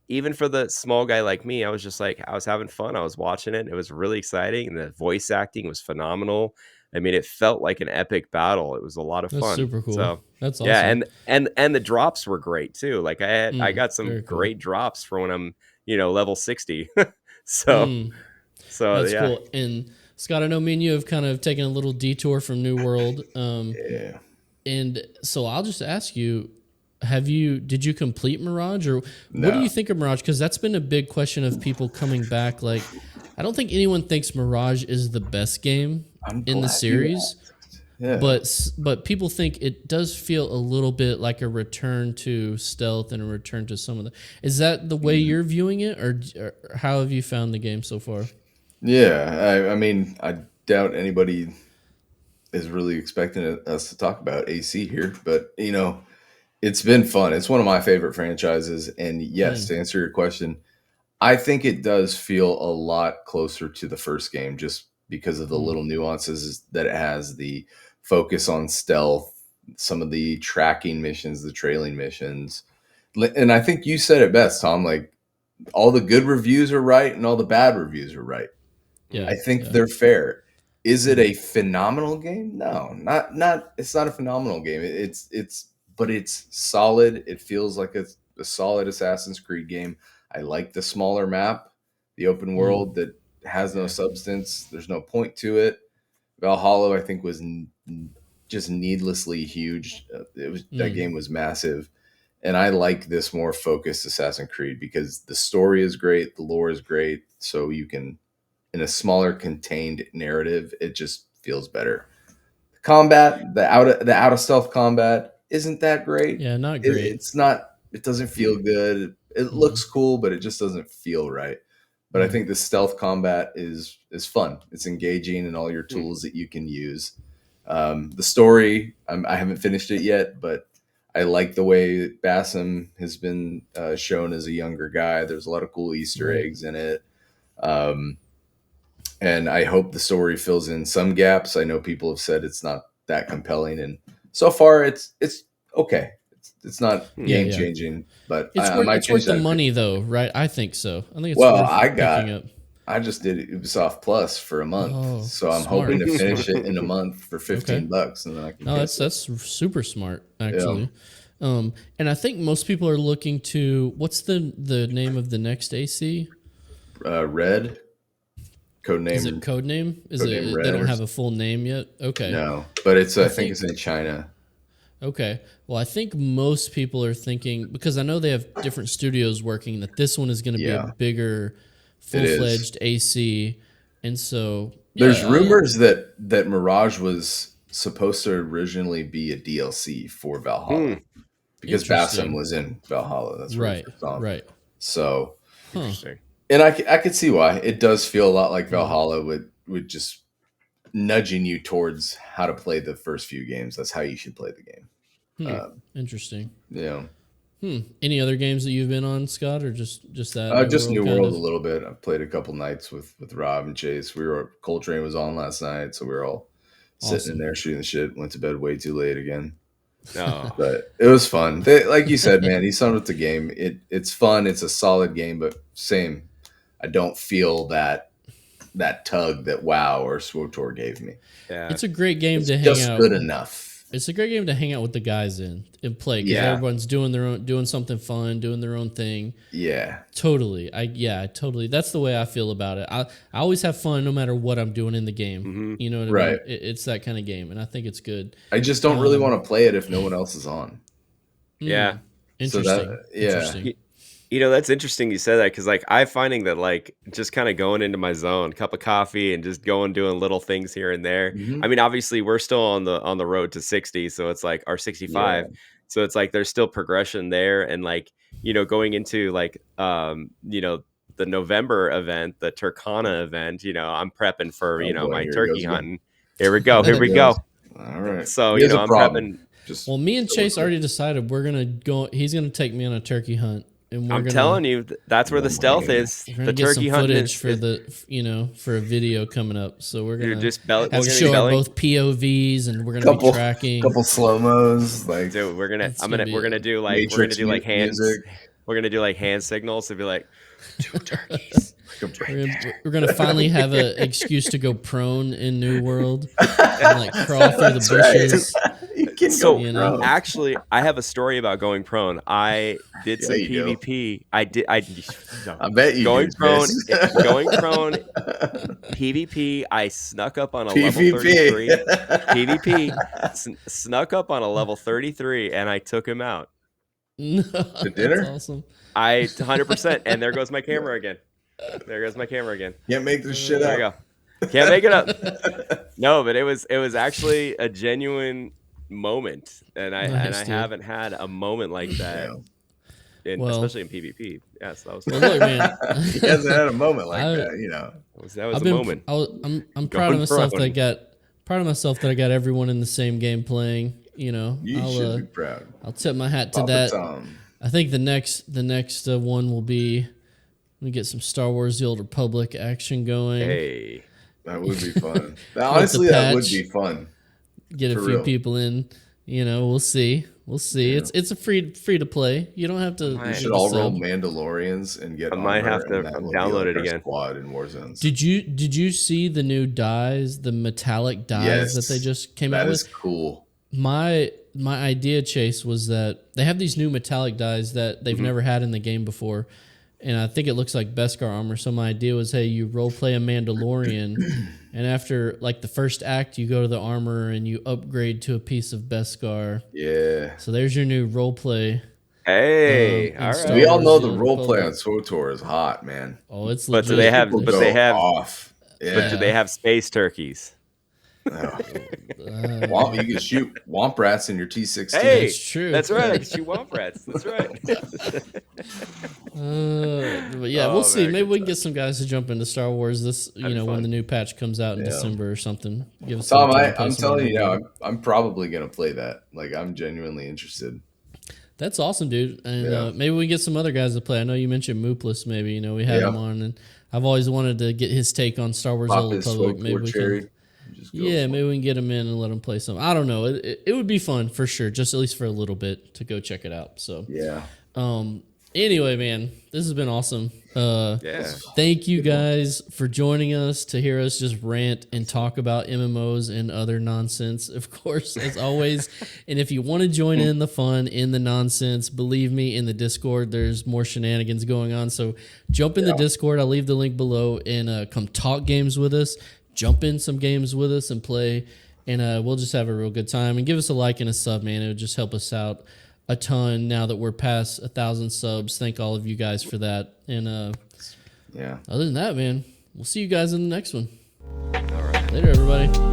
even for the small guy like me, I was just like, I was having fun. I was watching it. It was really exciting, and the voice acting was phenomenal. I mean, it felt like an epic battle. It was a lot of fun. That's super cool. So, that's awesome. Yeah, and the drops were great too. Like I got some great drops for when I'm, level 60. So that's yeah. cool. And Scott, I know me and you have kind of taken a little detour from New World. And so I'll just ask you, did you complete Mirage, or what do you think of Mirage? Because that's been a big question of people coming back. Like, I don't think anyone thinks Mirage is the best game in the series, but people think it does feel a little bit like a return to stealth and a return to some of the. Is that the way you're viewing it, or how have you found the game so far? Yeah, I mean, I doubt anybody is really expecting us to talk about AC here, but it's been fun. It's one of my favorite franchises, and yes, to answer your question, I think it does feel a lot closer to the first game just because of the little nuances that it has, the focus on stealth, some of the tracking missions, the trailing missions. And I think you said it best, Tom, like all the good reviews are right and all the bad reviews are right. Yeah, I think they're fair. Is it a phenomenal game? No, not it's not a phenomenal game. But it's solid. It feels like a solid Assassin's Creed game. I like the smaller map, the open world that has no substance. There's no point to it. Valhalla, I think, was just needlessly huge. That game was massive, and I like this more focused Assassin's Creed because the story is great, the lore is great, so you can, in a smaller contained narrative, it just feels better. The combat, the out of stealth combat isn't that great. Yeah, not great. It's not. It doesn't feel good. It looks cool, but it just doesn't feel right. But I think the stealth combat is fun. It's engaging, and all your tools that you can use. The story, I haven't finished it yet, but I like the way Bassam has been shown as a younger guy. There's a lot of cool Easter eggs in it. And I hope the story fills in some gaps. I know people have said it's not that compelling, and so far it's okay. It's not game changing, but it's worth the money though, right? I think so. I think it's worth picking up. I just did Ubisoft Plus for a month, so I'm hoping to finish it in a month for $15, and then I can. No, that's super smart, actually. Yeah. And I think most people are looking to what's the name of the next AC? Red. Codename. Is it Codename? Is it? They don't have a full name yet. Okay. No, but I think it's in China. Okay. Well, I think most people are thinking, because I know they have different studios working, that this one is going to be a bigger, full-fledged AC. And so there's rumors that Mirage was supposed to originally be a DLC for Valhalla because Bassam was in Valhalla. That's right. Right. So interesting. And I could see why. It does feel a lot like Valhalla with just nudging you towards how to play the first few games. That's how you should play the game. Interesting. Yeah. Any other games that you've been on, Scott, or just that? Just New World a little bit. I played a couple nights with Rob and Chase. Coltrane was on last night, so we were all sitting in there shooting the shit. Went to bed way too late again. No. But it was fun. Like you said, man, he summed up the game. It's fun. It's a solid game, but same. I don't feel that tug that WoW or SWTOR gave me. Yeah. It's a great game to hang out. Just good enough. It's a great game to hang out with the guys in and play because everyone's doing something fun, doing their own thing. Yeah. Totally. Totally. That's the way I feel about it. I always have fun no matter what I'm doing in the game. Mm-hmm. You know what I mean? It's that kind of game, and I think it's good. I just don't really want to play it if no one else is on. Yeah. Interesting. Interesting. That's interesting you said that because I'm finding that just kind of going into my zone, cup of coffee, and just doing little things here and there. Mm-hmm. I mean, obviously we're still on the road to 60, so it's our 65. Yeah. So it's there's still progression there, and going into the November event, the Turkana event. I'm prepping for my turkey hunting. Here we go. Here we go. All right. So I'm prepping. Well, me and Chase already decided we're gonna go. He's gonna take me on a turkey hunt. And I'm telling you, that's where the stealth is. The turkey hunt footage for for a video coming up. So we're gonna show our both POVs, and we're gonna be tracking couple slow mos. Dude, we're gonna do hand signals to be like 2 turkeys. We're gonna finally have an excuse to go prone in New World and crawl through the bushes. Right. You can go prone. Actually, I have a story about going prone. I did some PvP. I bet you going prone. Going prone. PvP. I snuck up on a level 33. PvP. Snuck up on a level 33, and I took him out. No, for dinner. That's awesome. 100%. And there goes my camera again. Can't make this shit up. There you go. Can't make it up. No, but it was actually a genuine moment, and I haven't had a moment like that, especially in PvP. Yes, that was. Well, look, man, he hasn't had a moment like that. That was a moment. I'm proud of myself that I got proud of myself that I got everyone in the same game playing. You know, You should be proud. I'll tip my hat to Papa that. Tom. I think the next one will be we get some Star Wars: The Old Republic action going. Hey, That would be fun. Honestly, that would be fun. Get a few people in. You know, we'll see. Yeah. It's a free to play. You don't have to. We should all roll Mandalorians and get. I might have to download it again. Squad in Warzones. Did you see the new dyes, the metallic dyes that they just came out with? That is cool. My idea, Chase, was that they have these new metallic dyes that they've never had in the game before. And I think it looks like Beskar armor. So my idea was, hey, you role play a Mandalorian, and after like the first act, you go to the armor and you upgrade to a piece of Beskar. Yeah. So there's your new role play. Hey, all right. We all know the role play on SWTOR is hot, man. Oh, it's but legit. do they have? But they have. Off. Yeah. But do they have space turkeys? Oh. You can shoot womp rats in your T16. Hey, that's true. That's right. I can shoot womp rats. That's right. But yeah, we'll see. Maybe we can get some guys to jump into Star Wars when the new patch comes out in December or something. Give us Tom, I'm telling you, I'm probably gonna play that. Like, I'm genuinely interested. That's awesome, dude. And maybe we get some other guys to play. I know you mentioned Moopless. Maybe we had him on, and I've always wanted to get his take on Star Wars: Old Republic. Maybe we can. Maybe we can get him in and let him play some. I don't know. It would be fun for sure, just at least for a little bit to go check it out. So yeah. Anyway, man, this has been awesome. Thank you guys for joining us to hear us just rant and talk about MMOs and other nonsense, of course, as always. And if you want to join in the fun, in the nonsense, believe me, in the Discord, there's more shenanigans going on. So jump in the Discord. I'll leave the link below and come talk games with us. Jump in some games with us and play, and we'll just have a real good time. And give us a like and a sub, man. It would just help us out a ton now that we're past 1,000 subs. Thank all of you guys for that. And other than that, man, we'll see you guys in the next one. All right. Later, everybody.